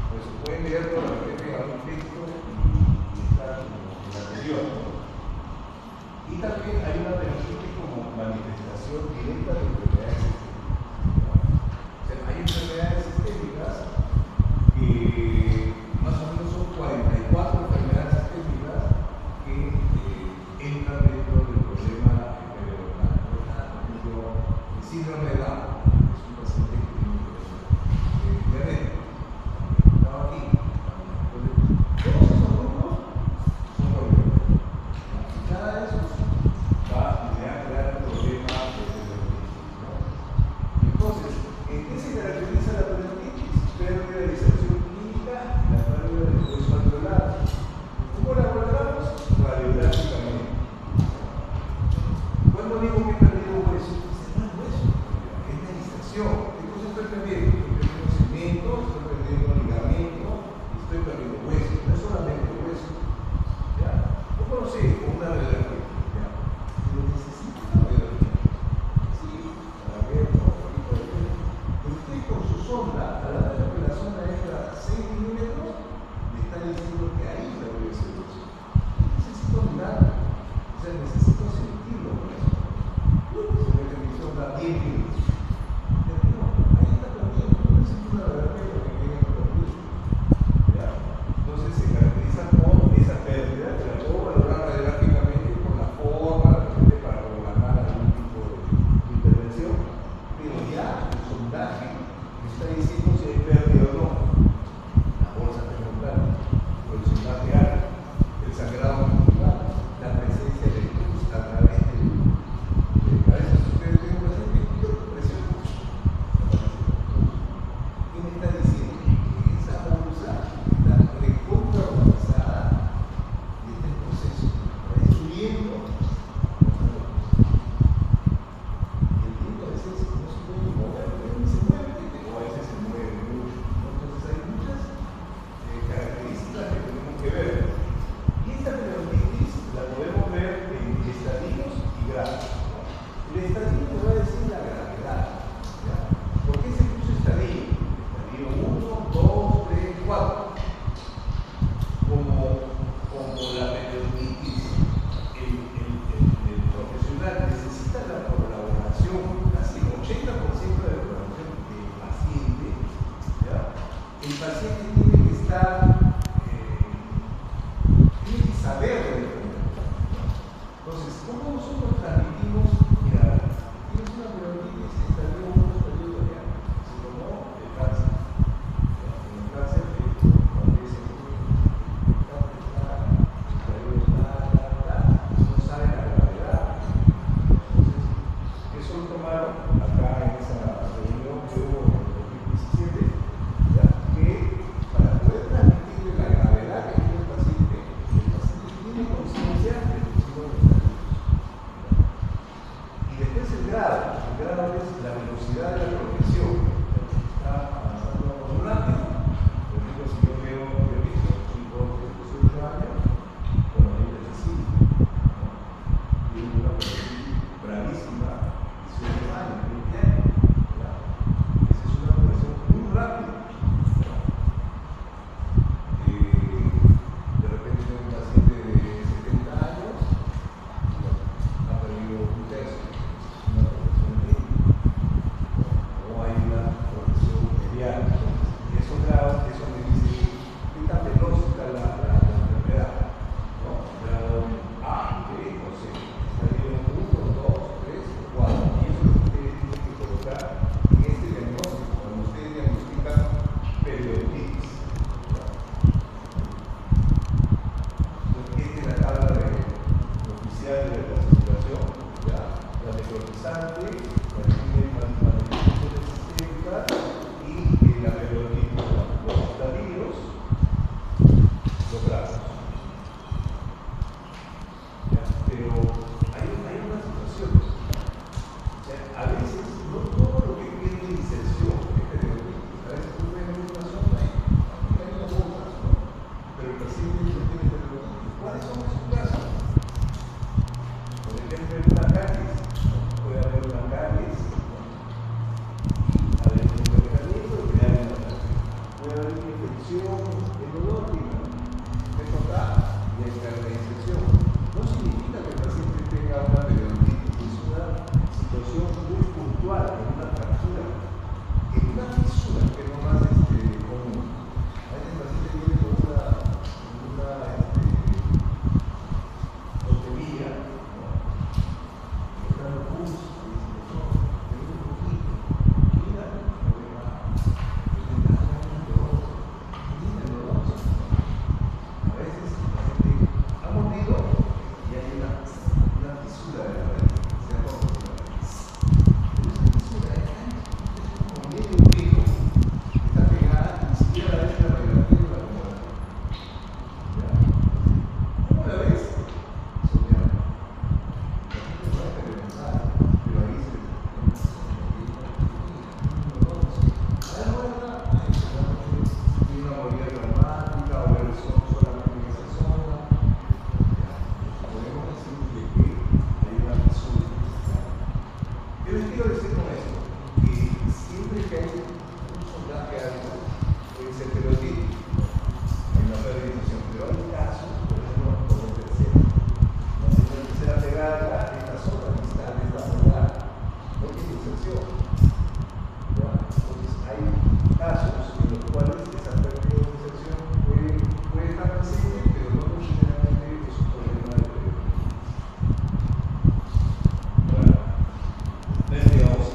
Pues pueden leerlo a la que un texto y está en la anterior. Y también hay una periodontitis como manifestación directa de enfermedades sistémicas. O sea, hay enfermedades sistémicas que más o menos son 44 enfermedades sistémicas que entran dentro del problema periodontal. Por ejemplo, el síndrome de Down es un paciente que tiene diabetes. Estaba aquí. Entonces, todos esos grupos son problemas. Y cada de esos va a crear un problema de periodontitis, ¿no? el estadio te va a decir la gravedad. ¿Ya? ¿Por qué se puso estadio? Estadio 1, 2, 3, 4. Como la periodontitis, el profesional necesita la colaboración, casi el 80% de la colaboración del paciente. ¿Ya? El paciente tiene que estar, tiene que saber de la enfermedad. Entonces, ¿cómo nosotros transmitimos? Mira, tienes una periodontitis, estadio 1, estadio 2, ya. Se tomó el cáncer. El cáncer cuando dice no sabe la gravedad. Entonces, eso lo tomaron acá en esa reunión que hubo en el 2017, ¿ya? Que para poder transmitirle la gravedad que tiene el paciente tiene conciencia de los signos de los y después el grado es la velocidad de la progresión. Está avanzando muy rápido. Por ejemplo, si yo veo, yo he visto chicos de 18 años con los dientes así, ¿no? Y una progresión bravísima, 18 años, 20 años. ¿Ya? Esa es una progresión muy rápida. ¿Ya? De repente un paciente de 70 años ha perdido un tercio. Una progresión lenta. O hay una progresión mediana. Esos grados, eso me dice qué tan veloz está la enfermedad. ¿No? Grado A, B o C. Estadio 1, 2, 3 o 4. Y eso es lo que ustedes tienen que colocar en este diagnóstico, cuando ustedes diagnostican periodontitis. Entonces, esta es la tabla oficial de la clasificación. ¿Ya? La necrotizante, la tiene manifestaciones sistémicas y la periodontitis, los estadios, los grados. ¿Ya? Pero hay unas situaciones. O sea, a veces no todo lo que tiene inserción es periodontitis. A veces tú ves una zona y hay una boca, ¿no? Pero el paciente no tiene periodontitis. ¿Cuáles son esos casos? Por ejemplo, en una caries, ¿no? Puede haber una caries, ¿no? Y haber un tratamiento y crear una caries. Puede haber una infección endodóntica, eso acá, y hay que la infección. No significa que el paciente tenga una periodontitis, es una situación muy puntual, en una fractura, en una fisura, que es lo más común. A veces el paciente viene con una tontería, ¿no? Está en el pulso, y dice, no, tengo un poquito, mira, no ve nada. Mira el dolor. A veces el paciente ha mordido y hay una fisura de la raíz, se ha roto la raíz. Pero esa fisura es como medio pico, que está pegada y ni siquiera la ves en la radiografía de la tomografía. ¿Ya? ¿Cómo la ves? Soñada. La gente no es pensar, pero ahí se tiene una mordida traumática o versión solamente en esa zona. Podemos decir que hay una fisura. Yo les quiero decir con esto que siempre que hay un sondaje algo, puede ser periodismo, hay una periodización, pero hay casos, por ejemplo, como el tercero. La tercera pegada, esta zona distal, esta zona, no tiene inserción. ¿Ya? Entonces hay casos en los cuales esa pérdida de inserción puede estar presente, pero no necesariamente es un problema de periodismo. Bueno, veamos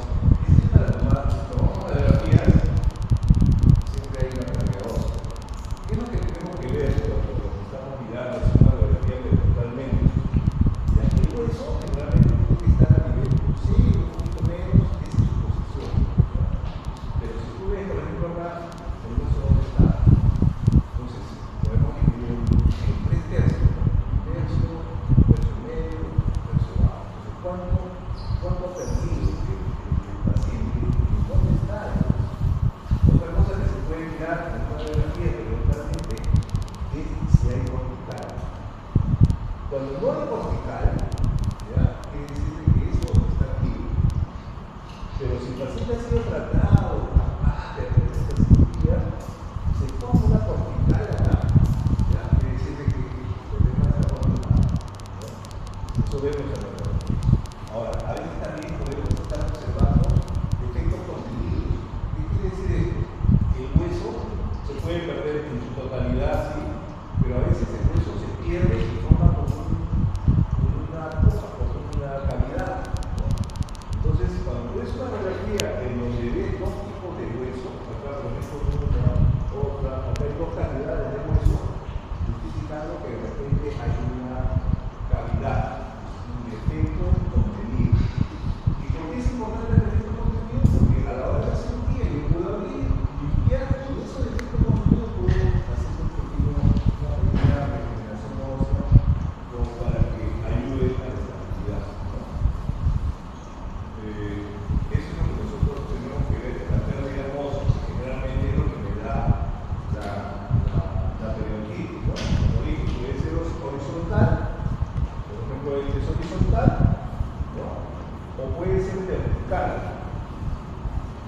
puede ser vertical.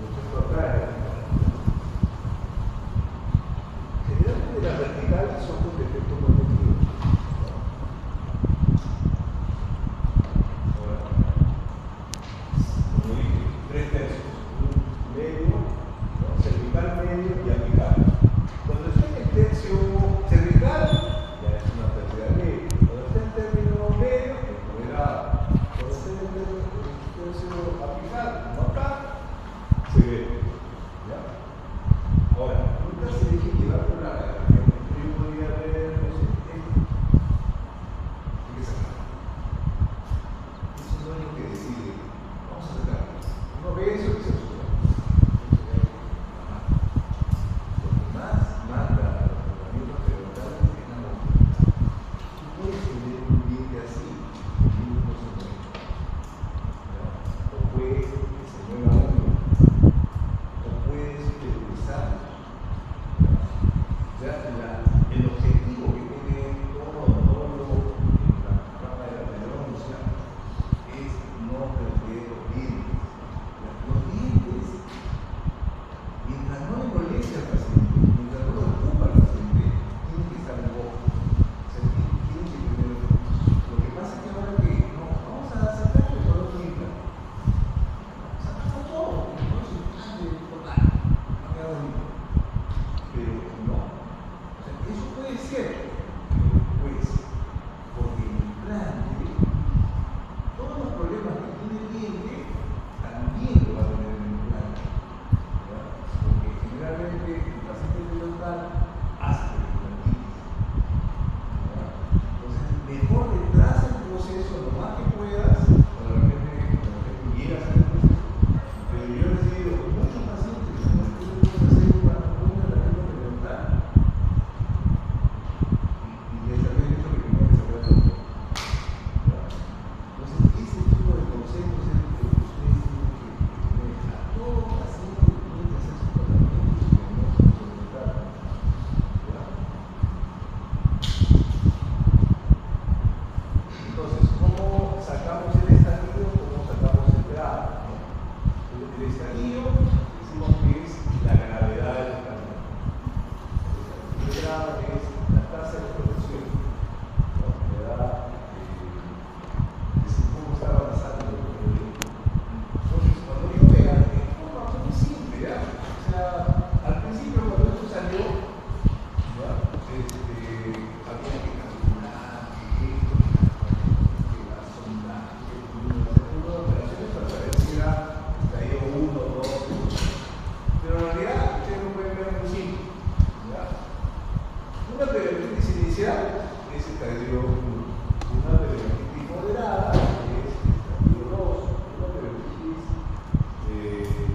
Esto acá es vertical. Generalmente las verticales son con defecto cognitivo. Ahora, como dije, 3/3, un medio, ¿no? Cervical, medio y apical. Cuando está en el tercio cervical, ya es una pérdida medio. Cuando está en término medio, es moderado. Cuando está en el tercio apical, como acá, se ve. ¿Ya? Ahora, nunca se deje llevar por la cara. Yo podría ver, no sé, hay que sacar. Eso no es lo que decide. Vamos a sacar. Uno ve eso y se asusta. Lo que más manda a los tratamientos periodontal es la movilidad. Tú puedes tener un diente así, y el diente no se mueve. O puedes que se mueva uno. O puedes utilizar. El objetivo que tiene todo odontólogo en la rama de la periodoncia es no perder los dientes. Los dientes, mientras no le moleste al paciente, mientras no lo ocupa al paciente, tienen que estar en boca. O sea, tienen que tener. Lo que pasa es que ahora que no, vamos a sacarle el dolor de impla. Sacamos todo, no es un plan de total, no queda bonito. Pero no. Eso puede ser, pues, porque el implante, todos los problemas que tiene el diente, también lo va a tener el implante. ¿Verdad? Porque generalmente el paciente periodontal hace periodontitis. Entonces, mejor detrás del proceso lo más que puedas, o de repente llegas a hacer el proceso. Pero yo he recibido muchos pacientes que no pueden hacer un tratamiento periodontal. Y les había dicho que tenía que sacar el doctor. Entonces, ese tipo de consejos es el que ustedes tienen que tener. A todo paciente que tiene que hacer su tratamiento y su diagnóstico dental. Entonces, ¿cómo sacamos el estadio? ¿Cómo sacamos el grado? El estadio decimos que es la gravedad del estadio. El grado es la tasa de progresión, ¿no? Le da cómo está avanzando el problema. Entonces, cuando yo vea, es forma muy simple, ¿ya? O sea, al principio cuando esto salió, ¿ya? Había que calcular que esto, que la sonda, que uno de operaciones para saber si era estadio 1, 2, 3. Pero en realidad, ustedes lo pueden ver muy simple, ¿ya? Una periodontitis inicial es estadio 1. Una periodontitis moderada es estadio 2. Una periodontitis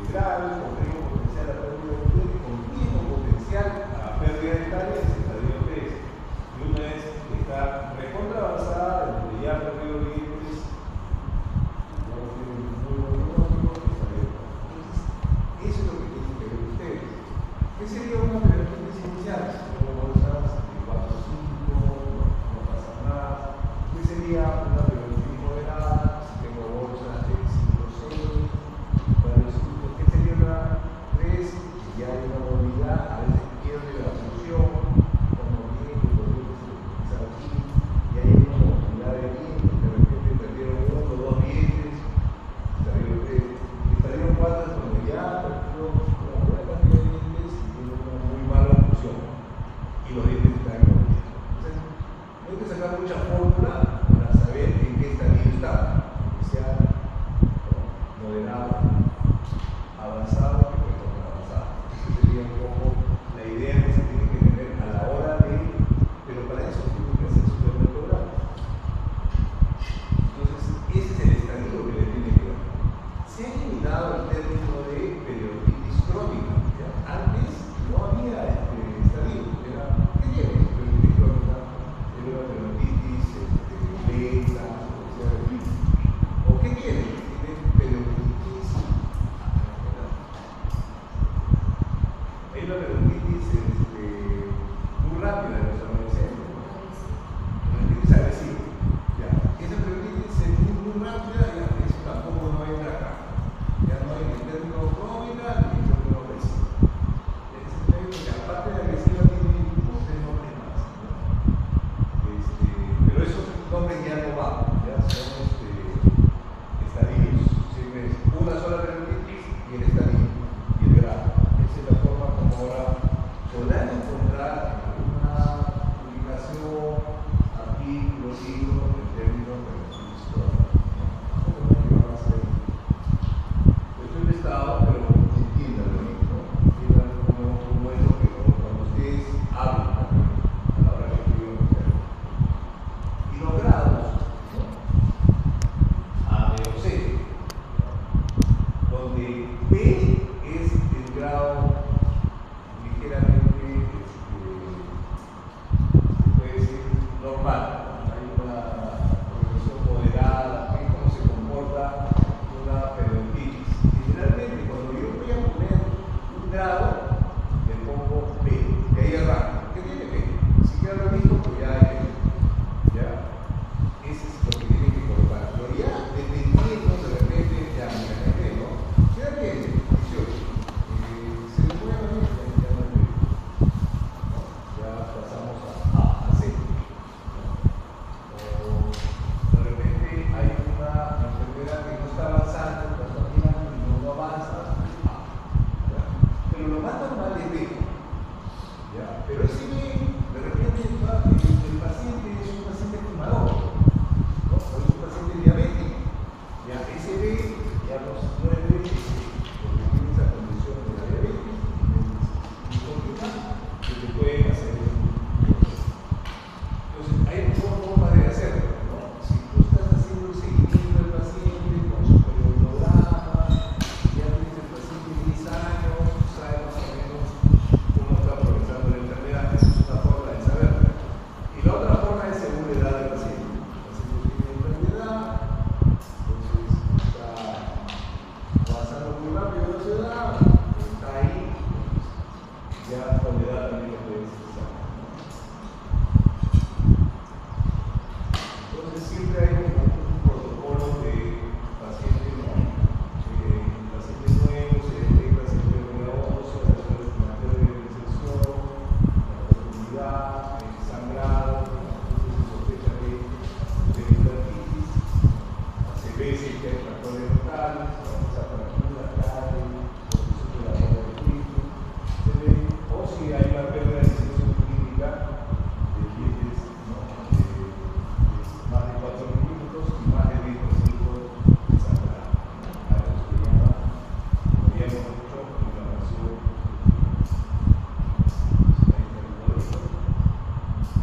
grave con riesgo potencial a pérdida de dientes, con riesgo potencial a pérdida dental es estadio 3. Y una es que está recontra avanzada, donde ya ha perdido dientes, ya no tiene muy buen diagnóstico, estadio 4. Entonces, eso es lo que tienen que ver ustedes. ¿Qué sería una periodontitis inicial? Bolsas de 4 o 5, no pasa nada. ¿Qué sería una periodontitis moderada? Si tengo bolsas de 5 o 6, ¿qué sería una 3? Si ya hay una movilidad, a veces pierde la función, como bien, los dientes se aquí, y hay una movilidad de dientes, de repente perdieron 1 o 2 dientes, estadio 4 es donde ya perdió una buena cantidad de dientes y tiene una muy mala función. Y los dientes están movidos. Entonces, no hay que sacar mucha fórmula para saber en qué estadio está. Inicial, moderado, avanzado y recontra avanzado. Esa sería un poco la idea que se tiene que tener a la hora de, pero para eso tienen que hacer su primer programa. Entonces, ese es el estadio que le tiene que dar. Se ha eliminado el término de periodontitis crónica. ¿Ya? Antes no había estadio. ¿Qué tiene periodontitis crónica? Era una periodontitis lenta, o qué tiene? Tiene periodontitis. Hay una periodontitis muy rápida en los adolescentes. Periodontitis agresiva. ¿Ya? Esa periodontitis es muy rápida y eso tampoco no entra es el grado ligeramente, se puede decir, normal. Hay una progresión moderada, es como se comporta una periodontitis. Generalmente, cuando yo voy a poner un grado, le pongo B, de ahí arranco. ¿Qué tiene B? Si ya lo he visto, pues ya hay B. ¿Ya? Ese es lo que tiene que colocar. Pero ya, dependiendo de repente, ya me gané, ¿no? ¿Qué edad tiene? 18. Se le pone a la gente, ya no es B. ¿No? Ya pasamos a C. O de repente hay una enfermedad que no está avanzando, está caminando y no avanza, A. ¿Ya? Pero lo más normal es B. ¿Ya? Pero ese B, de repente, el paciente es un paciente fumador, ¿no? O es un paciente diabético. ¿Ya? Ese B ya no es B, porque tiene esa condición de la diabetes y que te pueden hacer un proceso. Entonces, hay dos formas de hacerlo, ¿no? Si tú estás haciendo el seguimiento del paciente con su periodograma, ya tienes el paciente 10 años, sabes más o menos cómo está progresando la enfermedad, esa es una forma de saberlo. Y la otra forma es según la edad del paciente. El paciente tiene enfermedad, entonces está avanzando muy rápido en su edad, está ahí, ya con la edad también lo puedes usar. Entonces siempre hay como un protocolo de paciente nuevo. Paciente nuevo se detecta siempre con la ósea, la zona estimatoria de inserción, la profundidad, el sangrado, entonces se sospecha que tiene hepatitis, se ve si hay factores locales, esa fractura, cae, posición de la bola de fluido, se ve, o si hay una pérdida de inserción clínica de dientes, ¿no? Más de 4 milímetros y más de 10% de sangrado. A eso se llama, como habíamos dicho, inflamación.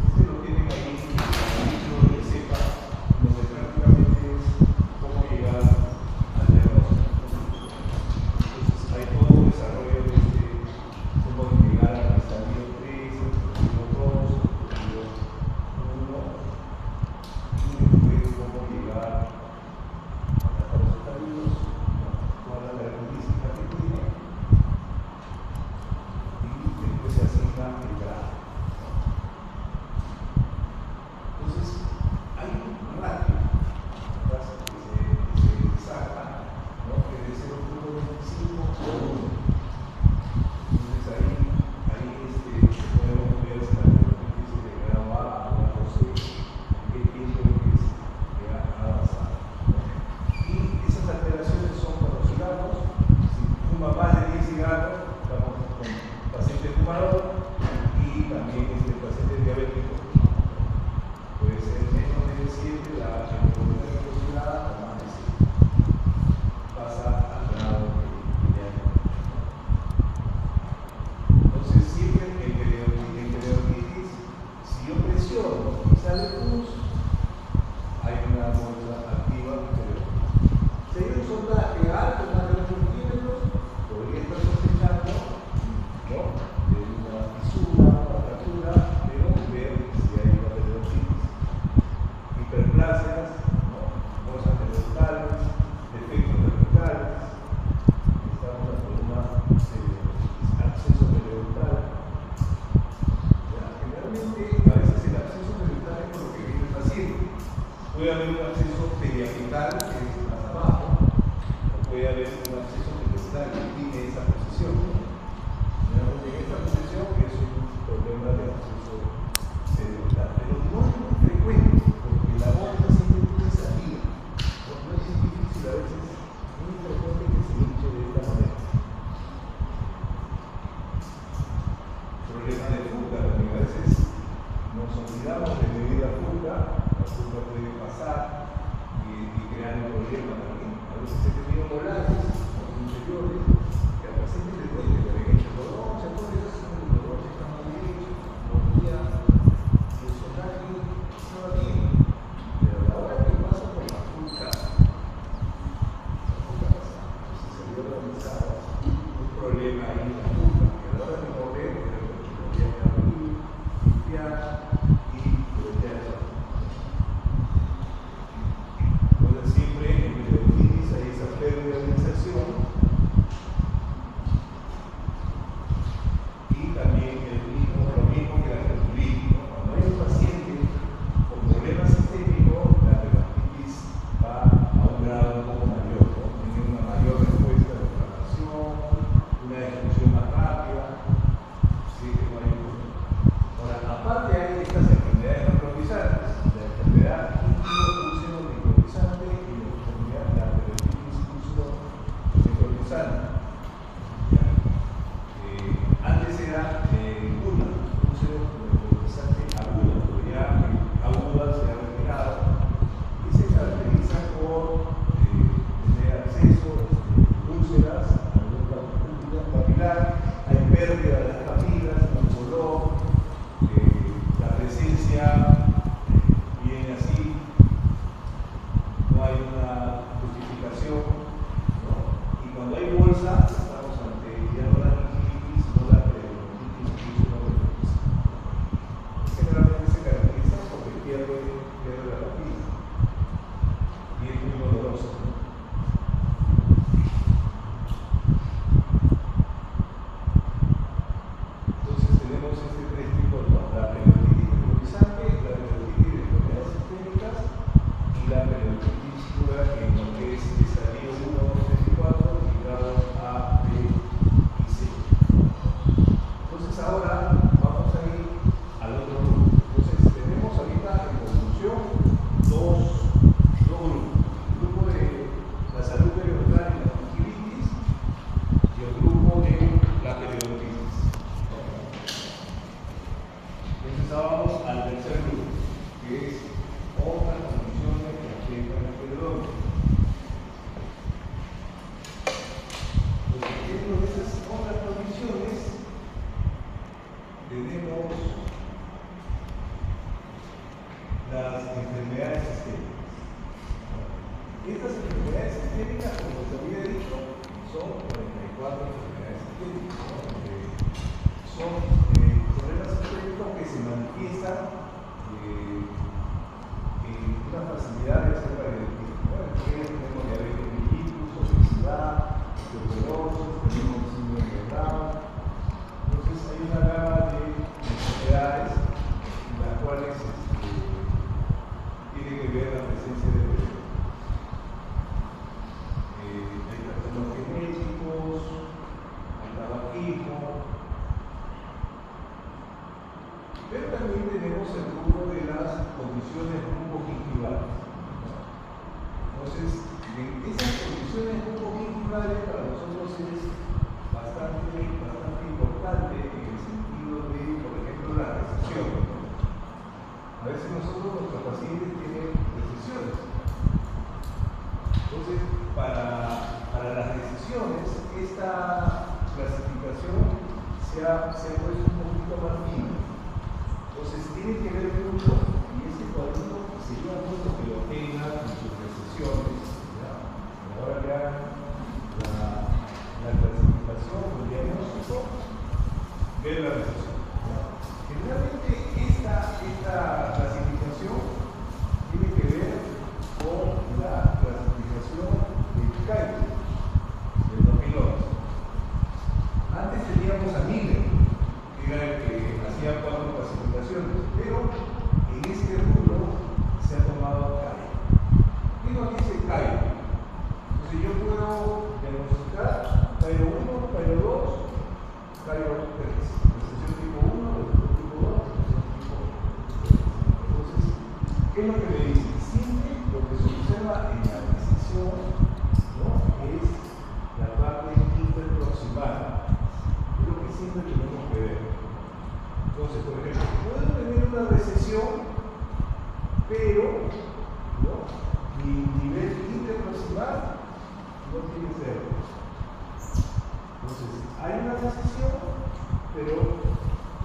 Este lo tienen ahí, el libro de CEPA, donde prácticamente es cómo llegar al diagnóstico. Entonces hay todo un desarrollo de cómo llegar al estadio 3, al estadio 2, al estadio 1, y después cómo llegar hasta los estadios, toda la característica que tiene, y después se asigna el grado. Entonces, hay un ratio que se saca, ¿no? Que debe ser 1.25 o 1. Entonces ahí podemos ver si la repente es de grado A o grado C, qué tiempo es que ha avanzado. Y esas alteraciones son cuando cigarros, si fuma más de 10 cigarros, estamos con paciente fumador y también paciente diabético. Puede ser menos de 7, la hemoglobina glucosilada o más de 7. Pasa al grado de diagnóstico. Entonces, siempre en periodontitis, si yo presiono y sale pus, hay una bolsa activa periodontitis. Si hay un sondaje alto, más de 8 milímetros, podría estar sospechando, ¿no?, de una fisura, una fractura, pero ver si hay una periodontitis. Hiperplasias, ¿no?, bolsas periodontales, defectos verticales, estamos en una acceso periodontal. Generalmente, a veces el acceso periodontal es por lo que viene el paciente. Puede haber un acceso periapical, que es más abajo, o puede haber un acceso periodontal que tiene esa posición. En esta posición es un problema de acceso periodontal, pero no es muy frecuente, porque la bolsa siempre tiene salida. No es difícil, a veces muy frecuente que se hinche de esta manera. Problema de fuga, también a veces nos olvidamos de medir la fuga puede pasar y crear un problema también. A veces se terminan volantes, los interiores, que al problema ahí en la punta, que a la hora de mover, podría abrir, limpiar y voltear. Entonces siempre en el periodontitis hay esa pérdida de inserción y también lo mismo que la conjuntivitis. Cuando hay un paciente con problemas sistémicos, la periodontitis va a un grado un poco mayor, ¿no? Tiene una mayor respuesta de inflamación, una ejecución más rápida, sí, que no hay un... Ahora, aparte hay estas enfermedades no cronisantes, la enfermedad úlcero necrotizante y la enfermedad de la periodontitis úlcero necrotizante. Antes era una úlcero necrotizante aguda, pero ya aguda se ha retirado y se caracteriza por tener acceso úlceras a nivel papilar, hay pérdida de las papilas, un color, la presencia viene así, no hay una justificación, ¿no? Y cuando hay bolsa, estamos ante ya no la gingivitis, sino la periodontitis úlcero-necrotizante. Generalmente se caracteriza porque pierde la papila y es muy dolorosa, ¿no? Entonces tenemos tres tipos, ¿no? La periodontitis necrotizante, la periodontitis de enfermedades sistémicas y la periodontitis pura, que en lo que es estadio 1, 2, 3 y 4, ligado a B y C. Entonces ahora vamos a ir al otro grupo. Entonces tenemos ahorita en conclusión dos grupos. El grupo de la salud periodontal y la gingivitis y el grupo de la periodontitis. Entonces ahora vamos al tercer grupo, que es otras condiciones que afectan al periodonto. Entonces, dentro de esas otras condiciones tenemos las enfermedades sistémicas. Estas enfermedades sistémicas, como les había dicho, son 44 enfermedades sistémicas, ¿no? Son problemas sistémicos que se manifiestan en una facilidad de hacer periodontitis, ¿no? Tenemos diabetes mellitus, obesidad, osteoporosis, tenemos síndrome de Down. Entonces hay una gama de enfermedades en las cuales tiene que ver la presencia de periodontitis. Hay trastornos genéticos, hay tabaquismo, pero también tenemos el grupo de las condiciones bucogingivales. Entonces, esas condiciones bucogingivales para nosotros es bastante importante en el sentido de, por ejemplo, la recesión. A veces nuestros pacientes tienen recesiones. Entonces, para las recesiones, esta clasificación se ha puesto un poquito más fina. Entonces, tiene que ver mucho, y ese cuadrito sería bueno que lo tengan en sus recesiones. Ahora que hagan la clasificación o el diagnóstico, ver la recesión. Generalmente, esta clasificación tiene que ver con la clasificación de Kaiser del 2011. Antes teníamos a Miller, que era el que hacía 4 clasificaciones, pero en este rubro se ha tomado CAI. ¿Qué nos dice CAI? Entonces yo puedo diagnosticar CAI 1, CAI 2, CAI 3. Recesión tipo 1, recesión tipo 2, recesión tipo 3. Entonces, ¿qué es lo que me dice? Siempre lo que se observa en la recesión, ¿no?, es la parte interproximal. Es lo que siempre tenemos que ver. Entonces, por ejemplo, puedo tener una recesión, pero ¿no?, mi nivel interproximal no tiene cero. Entonces, hay una recesión, pero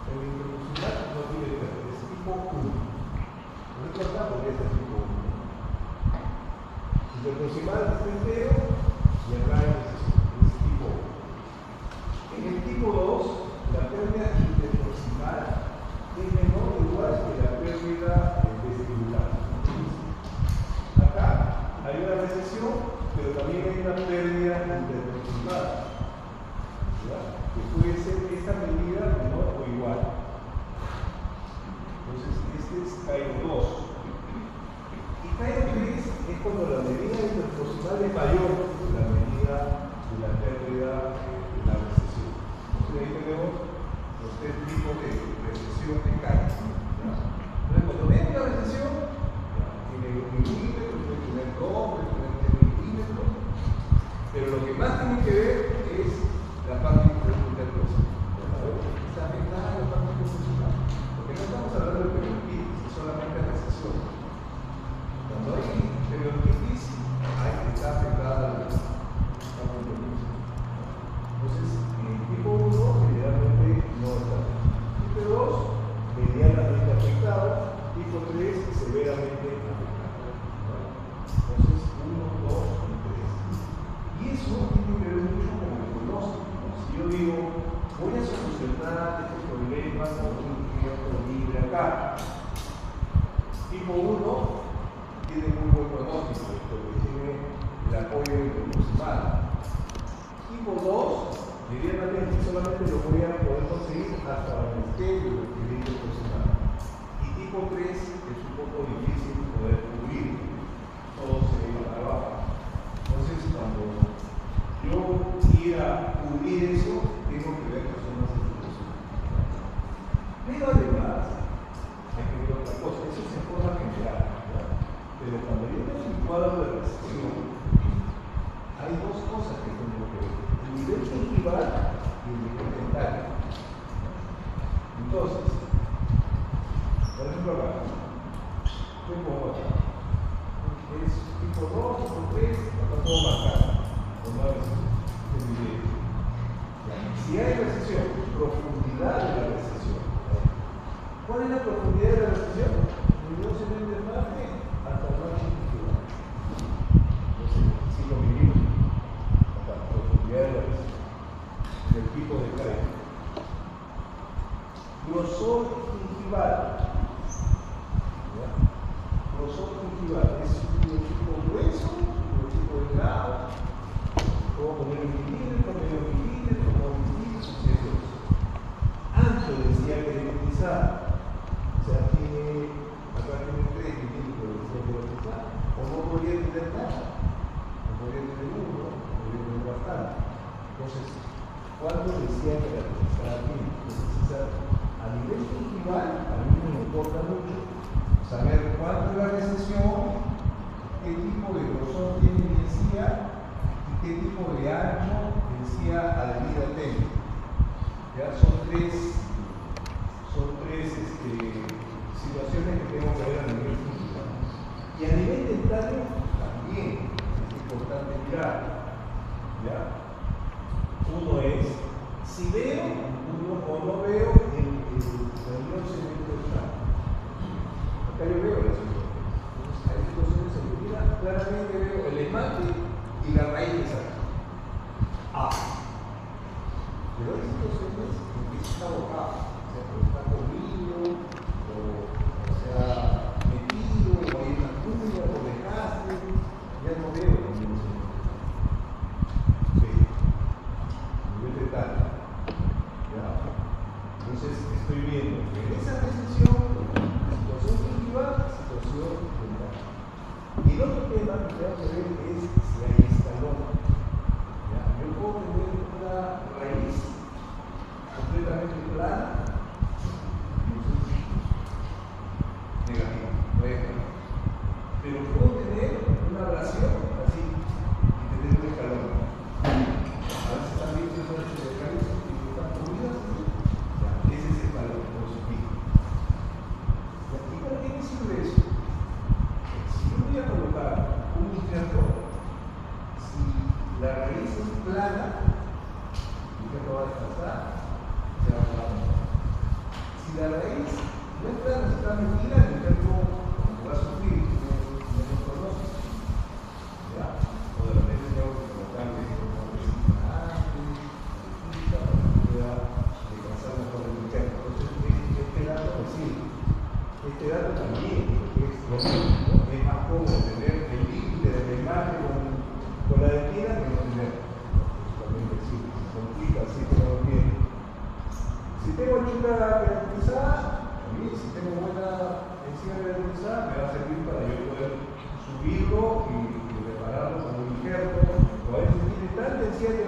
el interproximal no tiene cero. Es tipo 1. No importa porque es tipo 1. Interproximal es entero y acá hay recesión. Es tipo 1. ser esta medida menor o igual. Entonces, este es Cairo 2. Y Cairo 3 es cuando la medida interproporcional es mayor que la medida de la pérdida de la recesión. Entonces, ahí tenemos los tres tipos de recesión de Cairo. Entonces, cuando vemos la recesión, tiene un milímetro, puede tener 2, puede tener 3 milímetros, pero lo que más tiene que ver es la parte interpersonal. Está afectada la parte interpersonal, porque no estamos hablando de periodontitis, es solamente recesión. Cuando hay periodontitis, está afectada la parte interpersonal. Entonces, tipo 1 generalmente no está afectado. Tipo 2, medianamente afectado. Tipo 3, severamente afectado. Entonces, 1, 2 y 3. Y eso tiene que ver mucho con el diagnóstico. Si yo digo, voy a solucionar este problema con un tiempo libre acá. Tipo 1 tiene muy buen pronóstico, porque tiene el apoyo del proximal. Tipo 2, medianamente solamente lo voy a poder conseguir hasta el misterio del equilibrio proximal. Y tipo 3 es un poco difícil poder cubrir, todo se va para abajo. Entonces, cuando yo quiera cubrir eso, tengo que ver las zonas de institución. Pero además, hay que ver otra cosa, eso es en forma general, ¿verdad? Pero cuando yo tengo un cuadro de recesión, hay dos cosas que tengo que ver: el nivel gingival y el nivel dental. Entonces, por ejemplo, acá, yo pongo acá, es tipo 2, tipo 3, acá puedo marcar. Si hay recesión, profundidad de la recesión. ¿Cuál es la profundidad de la recesión? No se ve del margen hasta el margen gingival. Entonces, si lo medimos, la profundidad de la recesión, del tipo de Cairo. Grosor gingival. Grosor gingival es un tipo grueso, un tipo delgado. Puedo poner un milímetro, medio milímetro, o milímetros, etc. Ancho decía que utilizar, o sea, acá tiene 3 milímetros, decía que utilizar, o no podría tener nada, no podría tener uno, no podría tener bastante. Entonces, ¿cuánto decía que la utilizar aquí? Entonces, a nivel gingival, a mí me importa mucho saber cuánto es la recesión, qué tipo de grosor tiene mi encía, qué tipo de ancho decía adherida técnica. Ya son tres situaciones que tengo que ver a nivel gingival. Y a nivel dentario también es importante mirar. ¿Ya? Uno es si veo o no veo el renglón segmental. Acá yo veo la situación. Entonces, hay situaciones en que mira, claramente veo el esmalte y la raíz de esa. Pero hay situaciones en que está bocado, o sea, porque está comido, o sea, metido, o hay una cuña, o desgaste, ya no veo el nivel segmental. Sí, nivel detalle. Ya. Entonces, estoy viendo que en esa recesión, situación gingival, situación dental. Y el otro tema que tengo que ver es si hay escalón. Yo puedo tener una raíz completamente plana, negativa, pero puedo tener una abrasión así y tener un escalón. A veces también se puede hacer de raíz y están unidas así. Ese es el escalón por su pico. ¿Y para qué me sirve eso? Si yo voy a colocar un injerto, si la raíz es plana, el injerto va a descansar, se va a poner. Si la raíz no es plana, está metida, el injerto va a sufrir menos pronóstico. ¿Ya? O de repente tengo que colocarle una resina antes, para que pueda descansar mejor el injerto. Entonces, este dato me sirve. Este dato también, porque es lo mismo, es más cómodo tener el límite de la imagen con la dentina que no tener. Eso también me sirve, se complica, así que no lo tiene.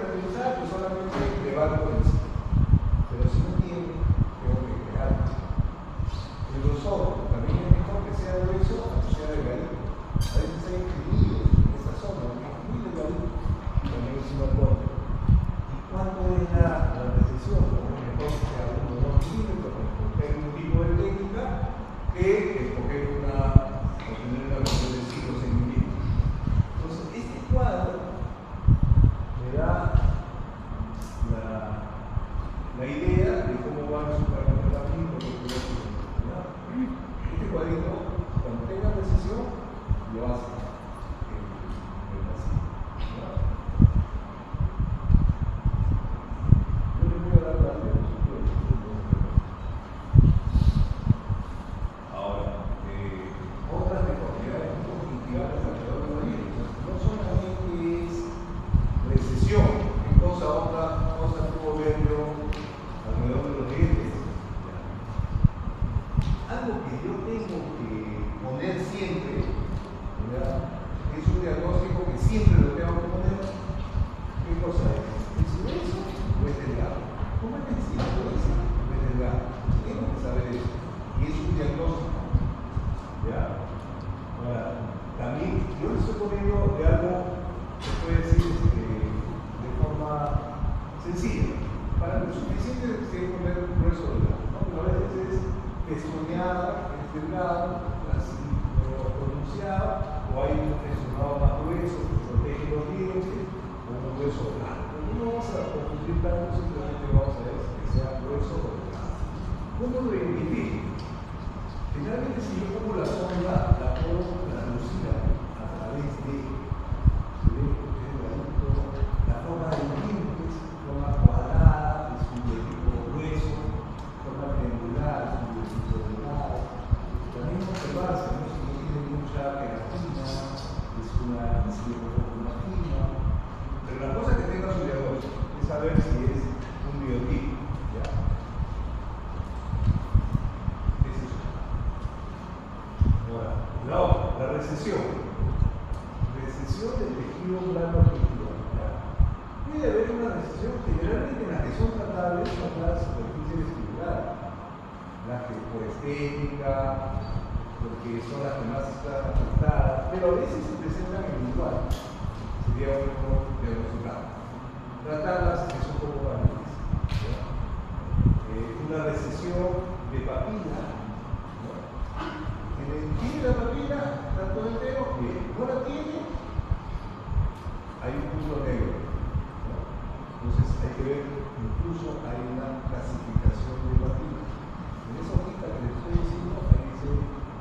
realizar, pues solamente levanto el sí. Pero si no tiene, tengo que crear. El grosor también es mejor que sea grueso a que sea delgadito. A veces hay fluidos en esta zona, que es muy delgadito, también es una corte. ¿Y cuánto es la precisión? Bueno, mejor que sea 1 o 2 milímetros, escoger un tipo de técnica que escoger obtener una versión de 5 o 6 milímetros. Entonces, este cuadro me da la idea de cómo van a superar el camino. Este cuadrito, cuando tenga precisión, lo hace en la silla. Yo les voy a dar la diapositiva. Ahora, otras deformidades cognitivas alrededor de la vida. No solamente es recesión, que otra cosa puedo ver yo alrededor de los dientes. Algo que yo tengo que poner siempre, ¿verdad? Es un diagnóstico que siempre lo tengo que poner. ¿Qué cosa es? ¿Es grueso o es delgado? ¿Cómo es si es grueso o es delgado? Tengo que saber eso. Y es un diagnóstico. ¿Ya? Ahora, también yo le estoy poniendo de algo que puede decir de forma sencilla. Para lo suficiente se poner grueso o delgado, ¿no? Pero a veces es pezoneada, es delgado, así pronunciada, o hay un pezoneado más grueso que protege los dientes, o un grueso delgado. No vamos a confundir tanto, simplemente vamos a ver que sea grueso o delgado. ¿Cómo lo identifico? Generalmente si yo pongo la sonda, la pongo traducida a través de la forma de los dientes, forma cuadrada, es un tipo grueso, forma triangular, es un tipo delgado. También observarse, ¿no? Si no tiene mucha queratina, es una un poco más fina. Pero la cosa que tenga su diagnóstico es saber si es un biotipo. ¿Ya? Es eso. Ahora, la otra, la recesión. Recesión del tejido blando articular. Puede haber una recesión, generalmente en las que son tratables son las superficies vestibulares, las que por estética, porque son las que más están afectadas, pero a veces se presentan individual. Sería otro diagnóstico. Tratarlas es un poco más difícil. Una recesión de papila, ¿no? ¿Tiene la papila? ¿Está todo entero? Bien. ¿No la tiene? Hay un punto negro. ¿No? Entonces hay que ver, incluso hay una clasificación de papila. En esa hojita que les estoy diciendo, ahí dice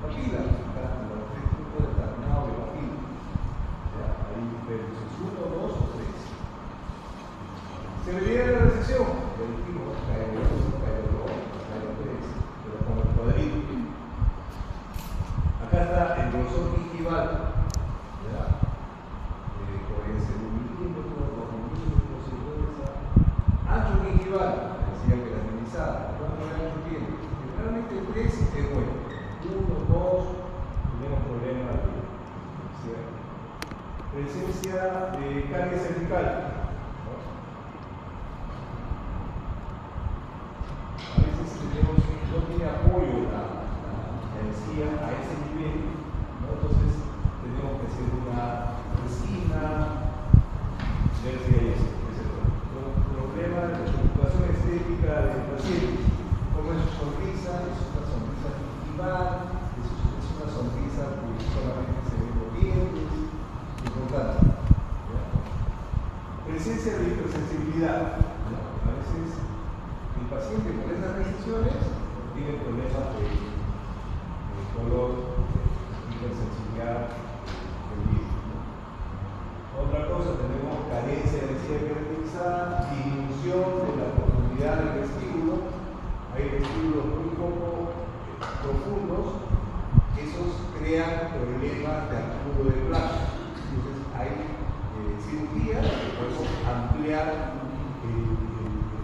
papila, los 3 tipos determinados de papila. Ahí vemos 1, 2 o 3. Se me viene la recesión, ya dijimos, cae 1, cae 2, cae 3, pero con el cuadrito. Acá está el grosor gingival, ¿verdad? Puede ser 1 milímetro, 2 milímetros, 50. Ancho gingival, decía que la minimizada, ¿cuánto ancho tiene? Generalmente 3 es bueno. 1, 2, tenemos problemas de presencia de caries cervical. A veces no tiene apoyo la encía a ese nivel, ¿no? Entonces tenemos que hacer una resina, ver si hay eso, etc. Problema de la preocupación estética del paciente, como es su sonrisa, es una sonrisa gingival, es una sonrisa que solamente se ve los dientes, importante. Presencia de hipersensibilidad. A veces el paciente con esas recesiones tiene problemas de color, hipersensibilidad del vidrio. Otra cosa, tenemos carencia de encía caracterizada, disminución de la profundidad del vestíbulo. Hay vestíbulos muy poco profundos, esos crean problemas de acúmulo de placa. Entonces hay cirugía que podemos ampliar el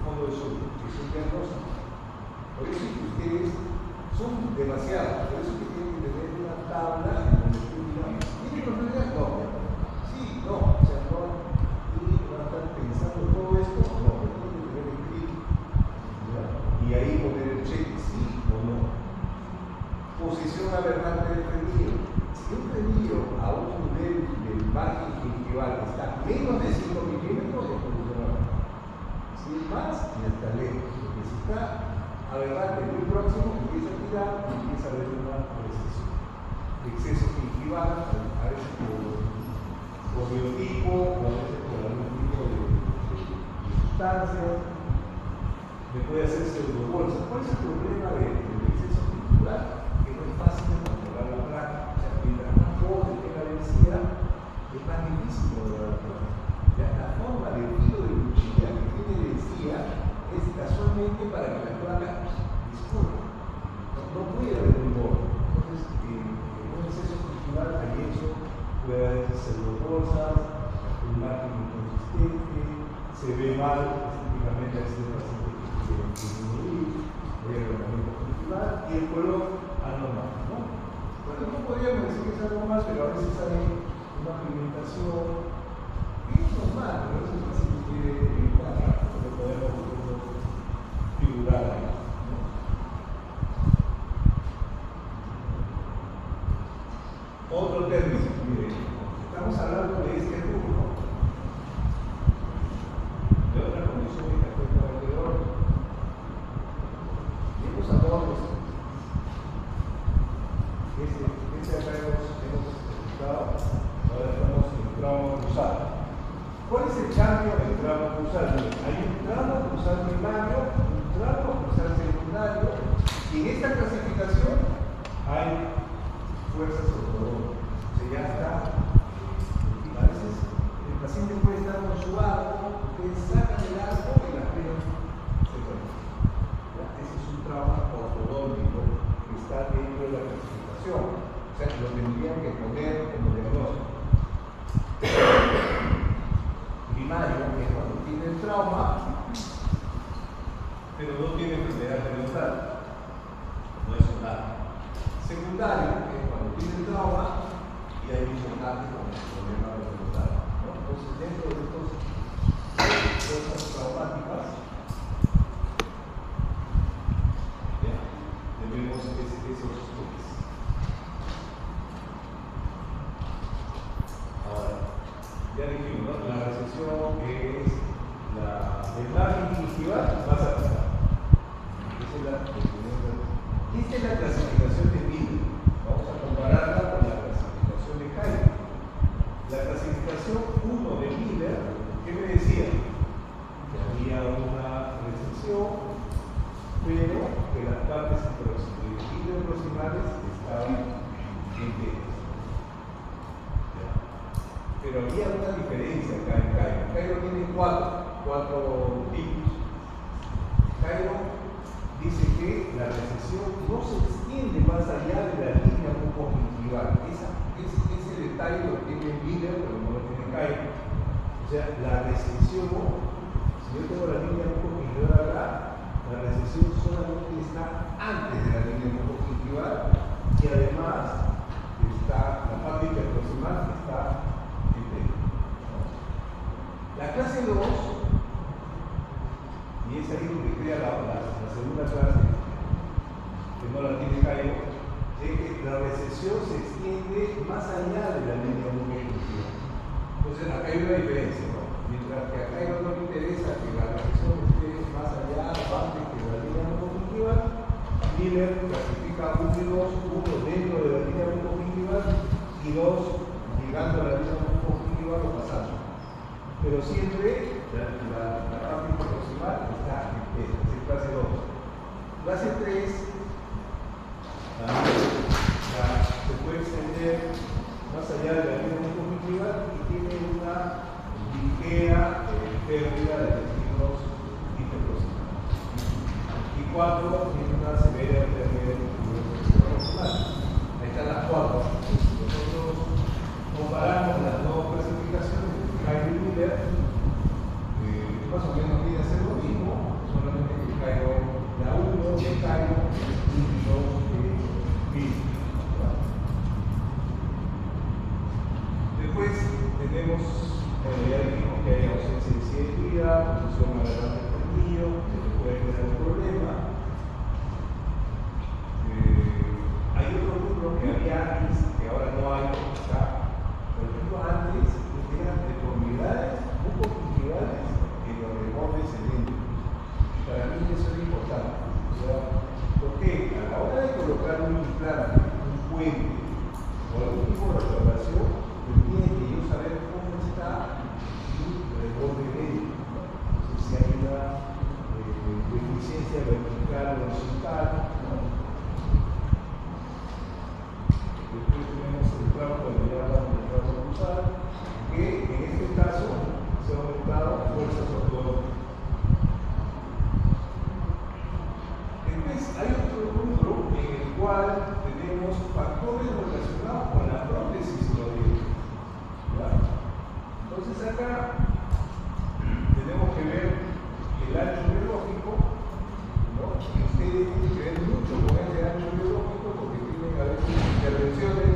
fondo de su diagnóstico. Por eso es que ustedes son demasiados, por eso es que tienen que tener una tabla en donde ustedes digan, ¿tiene problemas? No. Sí, no, o sea, no tienen que estar pensando más ni hasta lejos, porque si está aberrante muy próximo, empieza a tirar y empieza a haber una recesión. Exceso gingival, a veces por biotipo, o a veces por algún tipo de sustancias, me puede hacer pseudobolsa. ¿Cuál es el problema del exceso gingival? Que no es fácil de controlar la placa. O sea, mientras más pobre tenga la densidad, es más difícil controlar la placa. La forma del filo de cuchilla que tiene densidad es casualmente para que la placa discurra. No puede haber un borde. Entonces, un exceso gingival hay hecho, puede haber pseudobolsas, un margen inconsistente, se ve mal, específicamente a este paciente que quiere disminuir, el agrandamiento gingival y el color anormal, ¿no? Bueno, no podríamos decir que es anormal, pero a veces hay una pigmentación que es normal, pero a veces el paciente quiere evitarla, lo podemos figurar ahí, ¿no? Otro término, mire, estamos hablando de este rubro, de otra condición que afecta al alrededor. Y hemos hablado de esto. Ese acá hemos explicado, ahora estamos en el trauma cruzado. ¿Cuál es el cambio en el trauma cruzado? Hay un trauma cruzado primario, un trauma cruzado secundario, y en esta clasificación hay fuerzas ortodoxas. O sea, ya está. A veces el paciente puede estar con su arco, ustedes sacan el arco y las piernas se conectan. Ese es un trauma ortodóntico que está dentro de la clasificación. O sea, lo tendrían que poner como diagnóstico. Primario es cuando tiene el trauma, pero no tiene enfermedad periodontal. No es sonar. Secundario es cuando tiene el trauma y hay un sonar con el problema periodontal, ¿no? Entonces, dentro de estas cosas traumáticas, debemos esos estudios. Ahora, ya dijimos, ¿no? La recesión es el margen gingival más atrasado. Esta es la clasificación de Miller. Vamos a compararla con la clasificación de Cairo. La clasificación 1 de Miller, ¿qué me decía? Que había una recesión, pero que las partes proximales estaban enteras. Pero había una diferencia acá en Cairo. Cairo tiene cuatro tipos. Cairo dice que la recesión no se extiende más allá de la línea mucogingival. Ese detalle lo tiene Miller, pero no lo tiene Cairo. O sea, la recesión, si yo tengo la línea mucogingival acá, la recesión solamente está antes de la línea mucogingival y además está la parte interproximal está entera. La clase 2, y es ahí donde crea la segunda clase, que no la tiene Cairo, es que la recesión se extiende más allá de la línea mucogingival. Entonces acá hay una diferencia, ¿no? Mientras que a Cairo no le interesa que la recesión esté más allá, antes que la línea mucogingival, Miller clasifica 1 y 2, uno dentro de la línea mucogingival y 2 llegando a la línea mucogingival o pasando. Pero siempre la parte proximal está entera, es clase 2. Clase 3 se puede extender más allá de la línea mucogingival y tiene una ligera pérdida de tejidos interproximales. Y 4 tiene una severa pérdida de tejidos interproximales. Ahí están las 4. Nosotros comparamos las dos clasificaciones de Cairo y Miller, más o menos viene a ser lo mismo, solamente que Cairo, la 1 de Cairo y 2 de Miller. Después tenemos, bueno, ya dijimos que hay ausencia de simetría, posición adelante del tornillo, que se puede crear un problema. Hay otro rubro que había antes, que ahora no hay, está. Por ejemplo, antes eran deformidades mucogingivales en los rebordes cilíndricos. insuficiencia vertical o horizontal, ¿no? Después tenemos el tramo, cuando ya hablamos del tramo cruzado, que en este caso se ha aumentado fuerzas ortogónicas. Después hay otro rubro en el cual tenemos factores relacionados con la prótesis rodilla. Entonces acá tenemos que ver el ancho biológico, ¿no? Y ustedes tienen que ver mucho con este ancho biológico porque tienen a veces intervenciones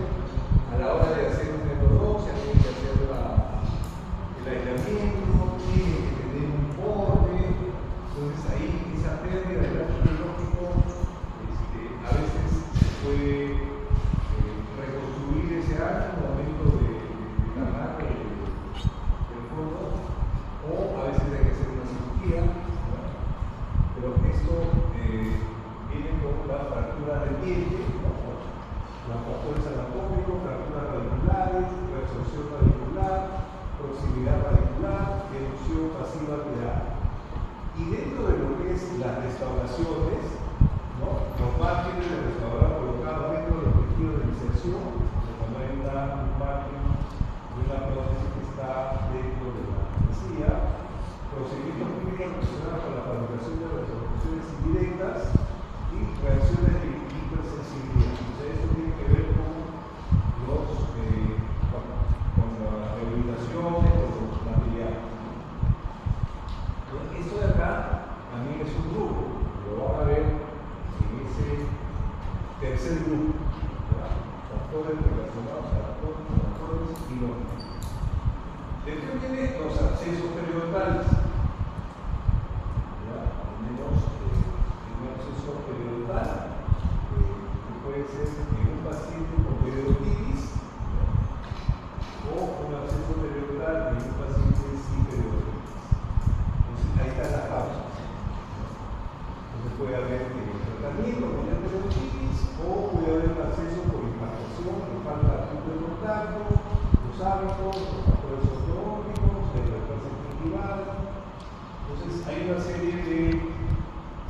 a la hora de hacer una endodoncia, tienen que hacer el aislamiento, tienen que tener un informe. Entonces ahí esa pérdida del ancho biológico a veces se puede reconstruir ese ancho en un momento de tamaño del fondo, o a veces hay que hacer una cirugía, ¿no? Pero esto viene con la fractura del diente, ¿no? Los factores anatómicos, fracturas radiculares, reabsorción radicular, proximidad radicular, elusión pasiva lateral. Y dentro de lo que es las restauraciones, ¿no? Los márgenes de restaurar colocados dentro de los tejidos de inserción, cuando hay un margen de una prótesis que está dentro de la anestesia, procedimientos clínicos relacionados con la fabricación de restauraciones indirectas y reacciones de hipersensibilidad. O sea, esto tiene que ver con la rehabilitación de los materiales. Esto de acá también es un grupo, lo van a ver en ese tercer grupo, ¿verdad? Factores relacionados a factores y nóminas. Después vienen los abscesos periodontales. Tenemos un absceso periodontal que puede ser en un paciente con periodontitis, o un absceso periodontal en un paciente sin periodontitis. Entonces ahí están las causas. Entonces puede haber tratamiento con la periodontitis, o puede haber un acceso por impactación, por falta de punto de contacto, los hábitos, los factores ortogónicos, el paciente privado. Entonces hay una serie de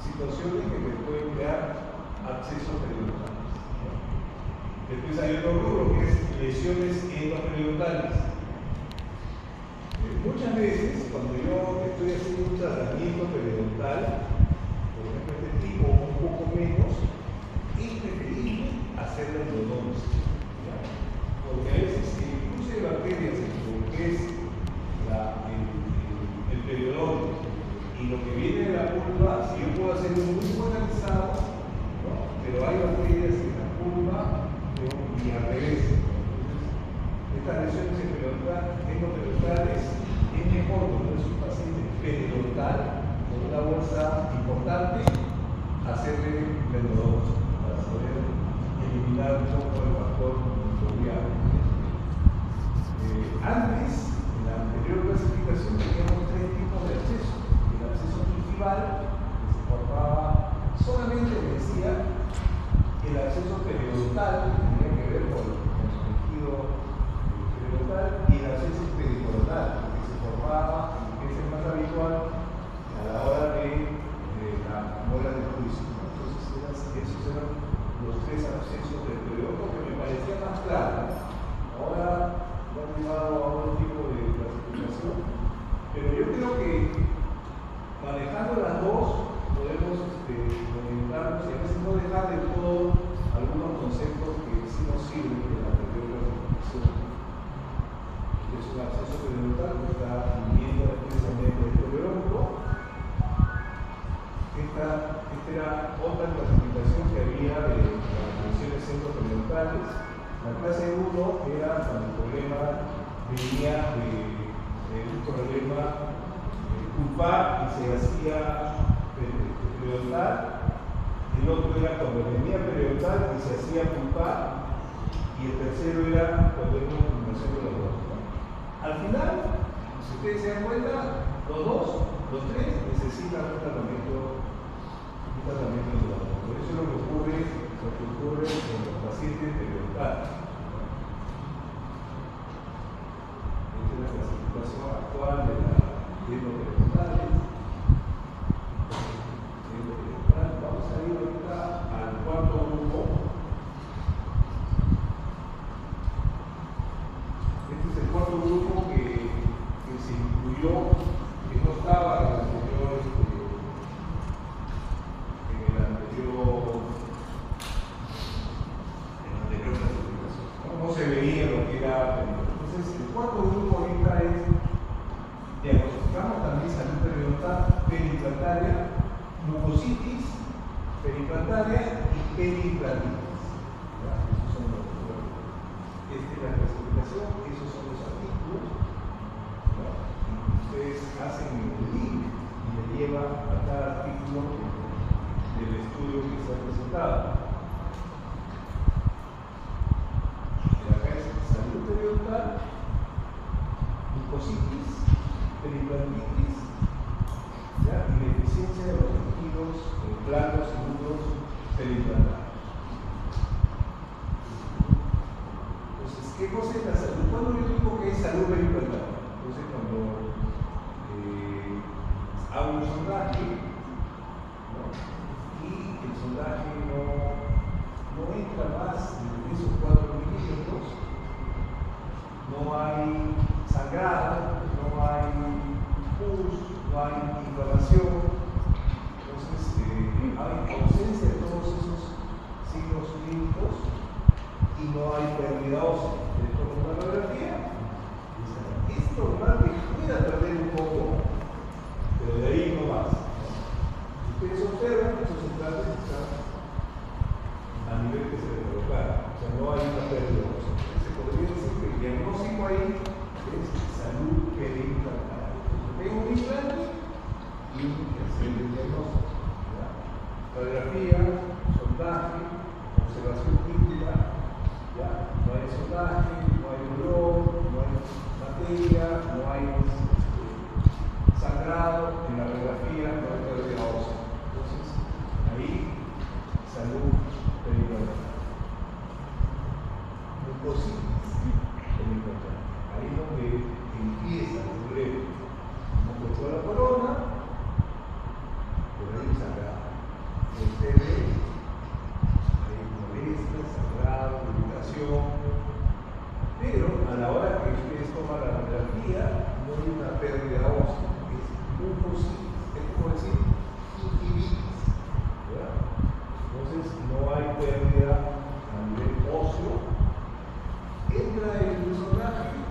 situaciones que me pueden crear accesos periodontales. Después hay otro rubro que es lesiones endoperiodonales. Muchas veces, cuando yo estoy haciendo un tratamiento periodontal, por ejemplo este tipo, un poco menos, es preferible hacer la endodoncia. Porque a veces el cruce de bacterias entre lo que es el periodonto y lo que viene de la pulpa, si yo puedo hacerlo muy polarizado, ¿no? Pero hay bacterias en la pulpa, ¿no? Y al revés. Estas lesiones endoperiodontal es mejor cuando es un paciente periodontal con una bolsa importante hacerle la endodoncia para poder eliminar un poco el factor microbiano. Antes, en la anterior clasificación, teníamos tres tipos de acceso. El acceso gingival, que se formaba solamente, decía, el acceso periodontal, que tenía que ver con el tejido periodontal, y el acceso periodontal, que se formaba, que es el más habitual, a la hora de la muela de juicio. Entonces, esos eran los tres accesos del periodonto que me parecía más claro. Ahora lo han llevado a otro tipo de clasificación, pero yo creo que manejando las dos podemos orientarnos y a veces no dejar de todo algunos conceptos que sí nos sirven de la anterior clasificación. Es un acceso periodontal que está viviendo expresamente el periodonto. Esta era otra clasificación que había de las lesiones endoperiodontais. La clase 1 era cuando el problema venía de un problema pulpar y se hacía periodontal. El otro era cuando venía periodontal y se hacía pulpar. Y el tercero era cuando era una combinación de los dos. Al final, si ustedes se dan cuenta, los tres necesitan un tratamiento endodontal. Por eso es lo que ocurre con los pacientes periodontales. Esta es la clasificación actual de la endoperiodontal. periimplantaria, mucositis periimplantaria y periimplantitis. Esos son los cuerpos. Esta es la clasificación, esos son los artículos. Y ustedes hacen el link y le llevan a cada artículo del estudio que se ha presentado. Acá es salud periodontal, mucositis, periimplantitis, y deficiencia de los tejidos blandos y duros periimplantados. Entonces, ¿qué cosa es la salud? ¿Cuándo yo digo que es salud periimplantaria? Entonces, cuando hago un sondaje, ¿no? Y el sondaje no entra más de esos 4 milímetros, no hay sangrado, no hay pus, no hay inflamación. Entonces, hay ausencia de todos esos signos clínicos y no hay pérdida ósea. Esto es una radiografía. Es normal que pueda perder un poco, pero de ahí no más. Si ustedes observan, esos implantes están a nivel que se les colocaron. O sea, no hay una pérdida ósea. Se podría decir que el diagnóstico ahí es salud periimplantaria. Tengo un implante y un diagnóstico. Radiografía, sondaje, observación clínica, no hay sondaje, no hay dolor, no hay materia, no hay sangrado en la radiografía, no hay pérdida ósea. Entonces, ahí, salud periimplantaria. Mucositis periimplantaria. Ahí es donde empieza el problema. No cortó la corona, pero hay sangrado. Ustedes, hay molestia, sangrado, irritación, pero a la hora que ustedes toman la radiografía no hay una pérdida ósea, es mucositis, es como decir gingivitis, ¿verdad? Entonces no hay pérdida a nivel óseo. Entra el sondaje,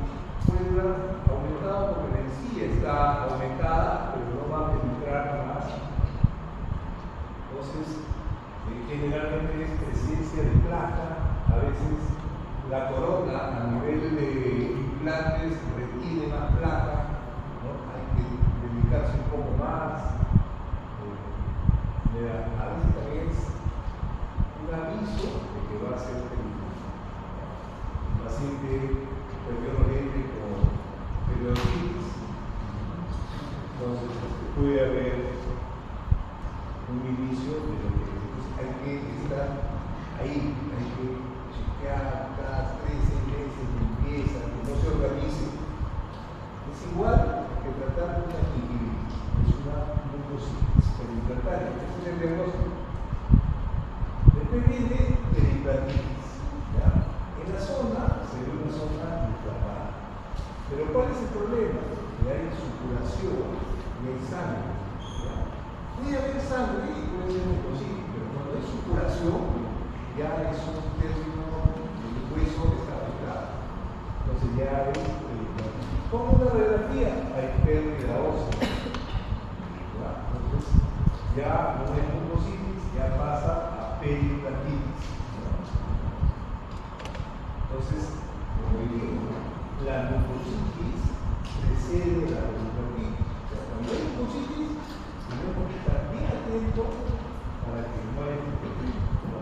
puede estar aumentado porque la encía está aumentada, pero no va a penetrar más. Entonces, generalmente es presencia de placa, a veces la corona a nivel de implantes retiene más placa, ¿no? Hay que dedicarse un poco más. A veces también es un aviso de que va a ser peligroso. El paciente perdió los dientes con periodontitis, entonces puede haber un inicio de lo que hay que estar ahí, hay que chequear cada 3-6 meses, limpieza, que no se organice. Es igual que tratar una gingivitis, es una mucositis periimplantaria, ese es el diagnóstico. Después viene periimplantitis. En la zona se ve una zona inflamada. Pero ¿cuál es el problema? Que hay supuración y hay sangre. Puede haber sangre y puede ser mucositis, pero cuando hay supuración, ya es un término del hueso está afectado. Entonces ya es como una radiografía, hay pérdida ósea. Entonces ya no es mucositis, ya pasa a periimplantitis. Entonces, como digo, la mucositis precede la periimplantitis. O sea, cuando hay mucositis, tenemos que estar bien atentos para que no haya infección.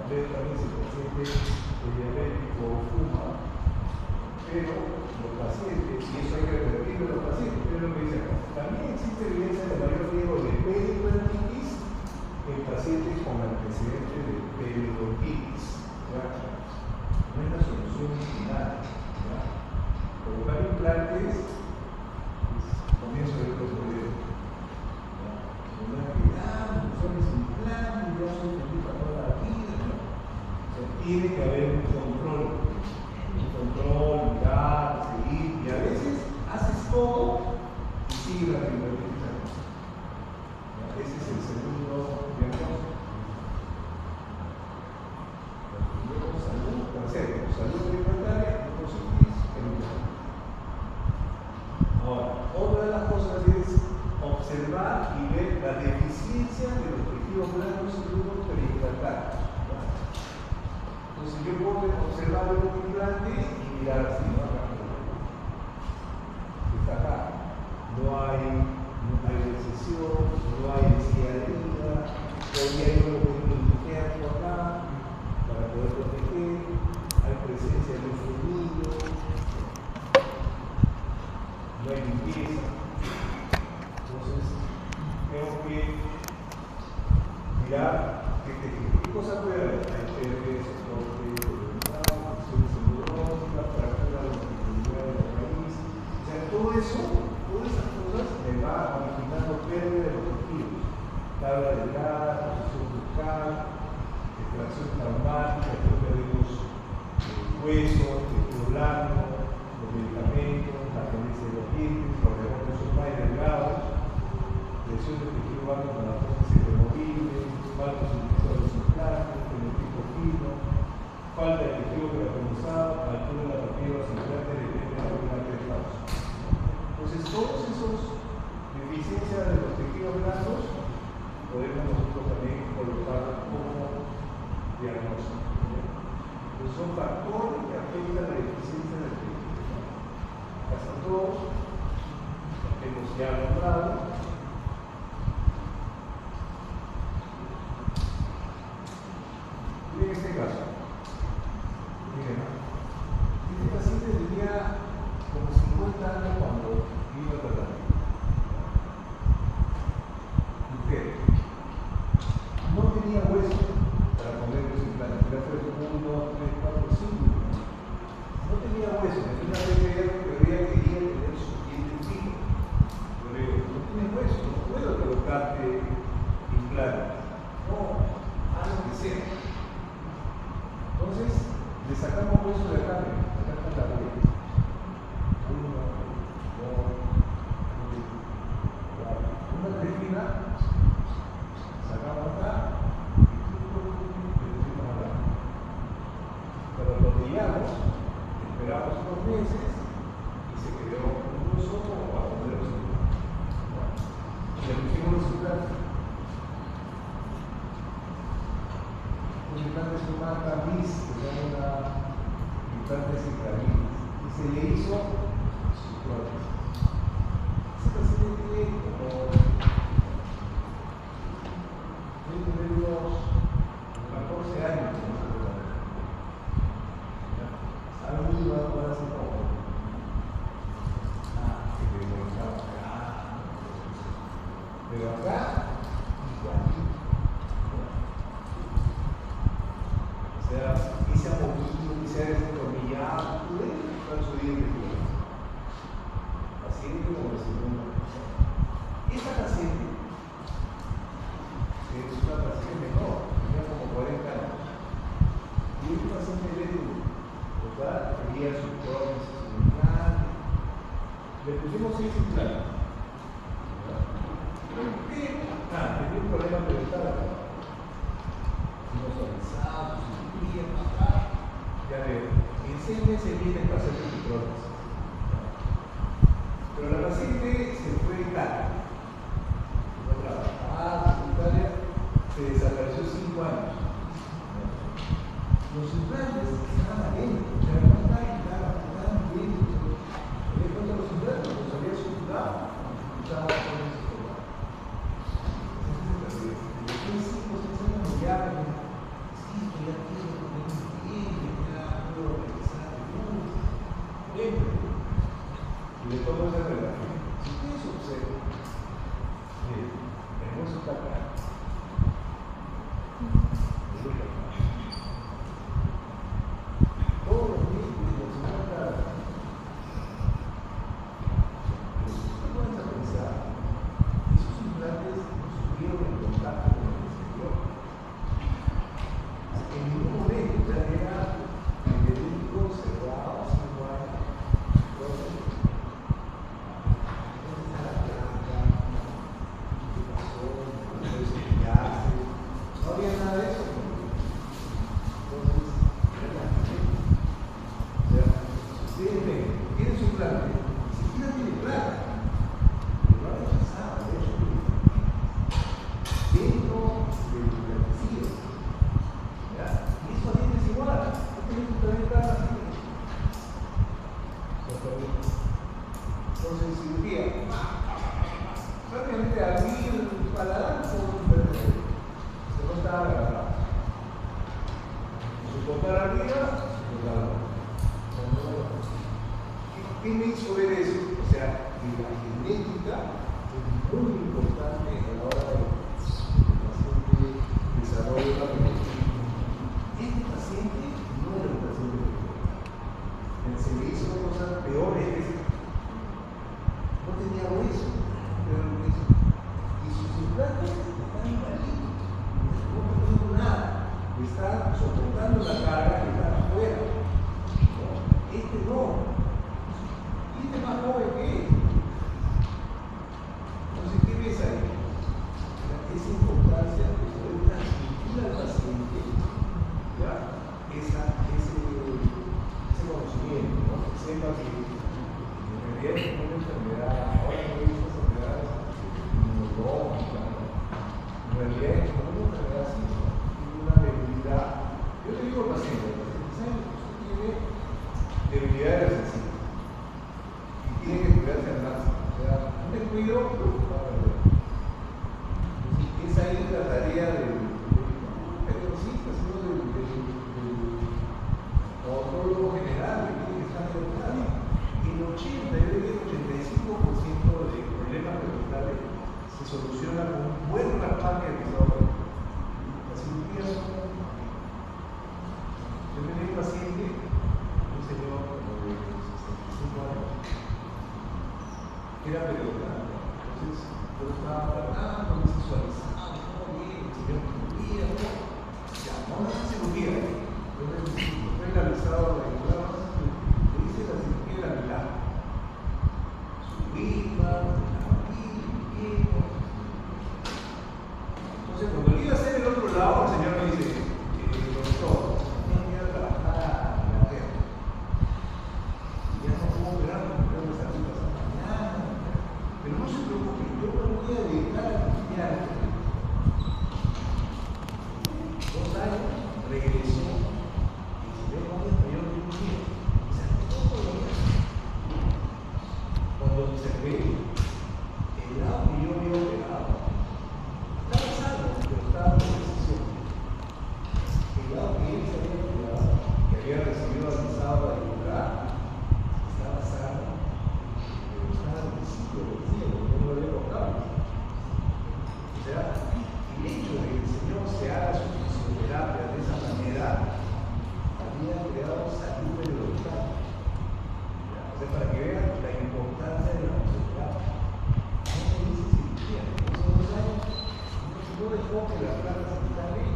Ver también si el paciente es diabético o fuma, pero los pacientes, y eso hay que repetirlo a los pacientes, pero lo que dice acá, también existe evidencia de mayor riesgo de periimplantitis en pacientes con antecedentes de periodontitis. No es la solución final. Colocar implantes es comienzo del problema. No es que son implantes, ya son felices para toda la vida. O sea, tiene que haber un control, mirar, seguir, y a veces haces todo y sigue la periodontitis. tejidos blandos y duros periimplantados. Entonces yo puedo observar un implante y mirar si no acá. Está acá. No hay recesión, no hay densidad de herida, todavía hay un interno acá para poder proteger, hay presencia de un fluido, no hay limpieza. Entonces tengo que mirar qué cosa puede haber. Hay chéveres, soporte, acciones endurológicas, fractura de la continuidad de la raíz. O sea, todo eso, todas esas cosas me van originando pérdida de los tejidos. Tabla delgada, posición bucal, extracción traumática, pérdida de los huesos, tejido blando, los medicamentos, la tendencia de los dientes, los rebotes son más delgados, lesión del tejido blando con la prótesis removible, falta de de los implantes, fenotipo fino, falta de tejido queratinizado, altura de la papila central depende de la orina de causa. Entonces, todos esos deficiencias de los tejidos blandos podemos nosotros también colocar como diagnóstico. Entonces, son factores que afectan la deficiencia del tejido. Casi todos hemos ya nombrado. En este caso, miren, este paciente tenía como 50 años cuando vino a tratamiento. Mujer, no tenía hueso para poner los implantes, ya fue 1, 2, 3, 4, 5. No tenía hueso, tenía una PPR que quería tener su diente fino. Yo le digo, no tienes hueso, no puedo colocarte implantes. No, haz lo que sea. Entonces, le sacamos hueso de acá, acá está la huella. 1, 2, 3, 4. Una trifina, sacamos acá y le pusimos acá. Pero lo tiramos, esperamos unos meses y se quedó un hueso como para poner los implantes. Le pusimos los implantes. Los implantes son marca BIS, que son implantes centralinos, y se le hizo su prótesis. Ese paciente tiene como unos 14 años que no se puede ver. Algo muy bueno para hacer como que le molestaba acá, pero acá igualito. O sea, que se ha movido, que se ha destornillado, puede estar su diente fuera. Paciente como el segundo. Esta paciente es una paciente menor, tenía como 40 años. Y un paciente médico, ¿verdad? Tenía su prótesis, su implante. Le pusimos 6 implantes. ¿Por qué? Tenía un problema dental. Unos avanzados, ya veo, en 6 meses viene para hacer su prótesis. Pero la paciente se fue de Italia. No trabajaba, se desapareció 5 años. Los implantes estaban adentro, o sea, no estaban bien. Le cuento los implantes, los había sujetado, estaba con ese problema. Después de 5 o 6 años me llaman, sí, estoy aquí, no tengo bien, ya puedo regresar de nuevo. soportando la carga que está afuera. ¿No? Este no. Y este es más joven que él. Entonces, ¿qué ves ahí? Esa importancia de poder transmitir al paciente, ¿ya? Ese conocimiento, ¿no? Que sepa que en realidad es una enfermedad, ahora no hay estas enfermedades inmunológicas, ¿no? En realidad es como una enfermedad así, ¿no? Tiene una debilidad. Yo le digo al paciente, ¿sabe? Usted tiene debilidades sensibles y tiene que cuidarse al máximo. O sea, un descuido va a perder. Entonces, esa es la tarea del periodista, sino del odontólogo general que tiene que estar en el hospital. En 80, yo diría que el 85% de problemas dentales se soluciona con un buen raspado realizado. Las cirugías son. Yo tenía un paciente, un señor de 65 años, que era periodista. Entonces, yo estaba tratando, me visualizaba, todo bien, el señor cirugía, todo. Ya, vamos a hacer cirugía. Yo estoy realizado regular, le hice la cirugía de la mitad. Subirla, entonces, cuando le iba a hacer el otro lado, el señor me dice, doctor, tengo que ir a trabajar a Inglaterra. Y ya no puedo operar porque tengo que salir hasta mañana. Pero no se preocupe, yo me voy a dedicar a estudiar. 2 años, regresó y se ve con español de un día. Y se acostó todos los días. Cuando observé el lado que yo había operado, estaba sano, pero estaba en decisión. El lado que él se había operado, que había recibido avisado de operar, estaba sano, pero estaba en decisión, porque no lo había tocado. O sea, el hecho de que el Señor se haga su fisioterapia de esa manera había creado salud en el hospital. O sea, para que vean la importancia de la fisioterapia. No se dice cirugía. En esos 2 años no dejó que las plantas se están bien.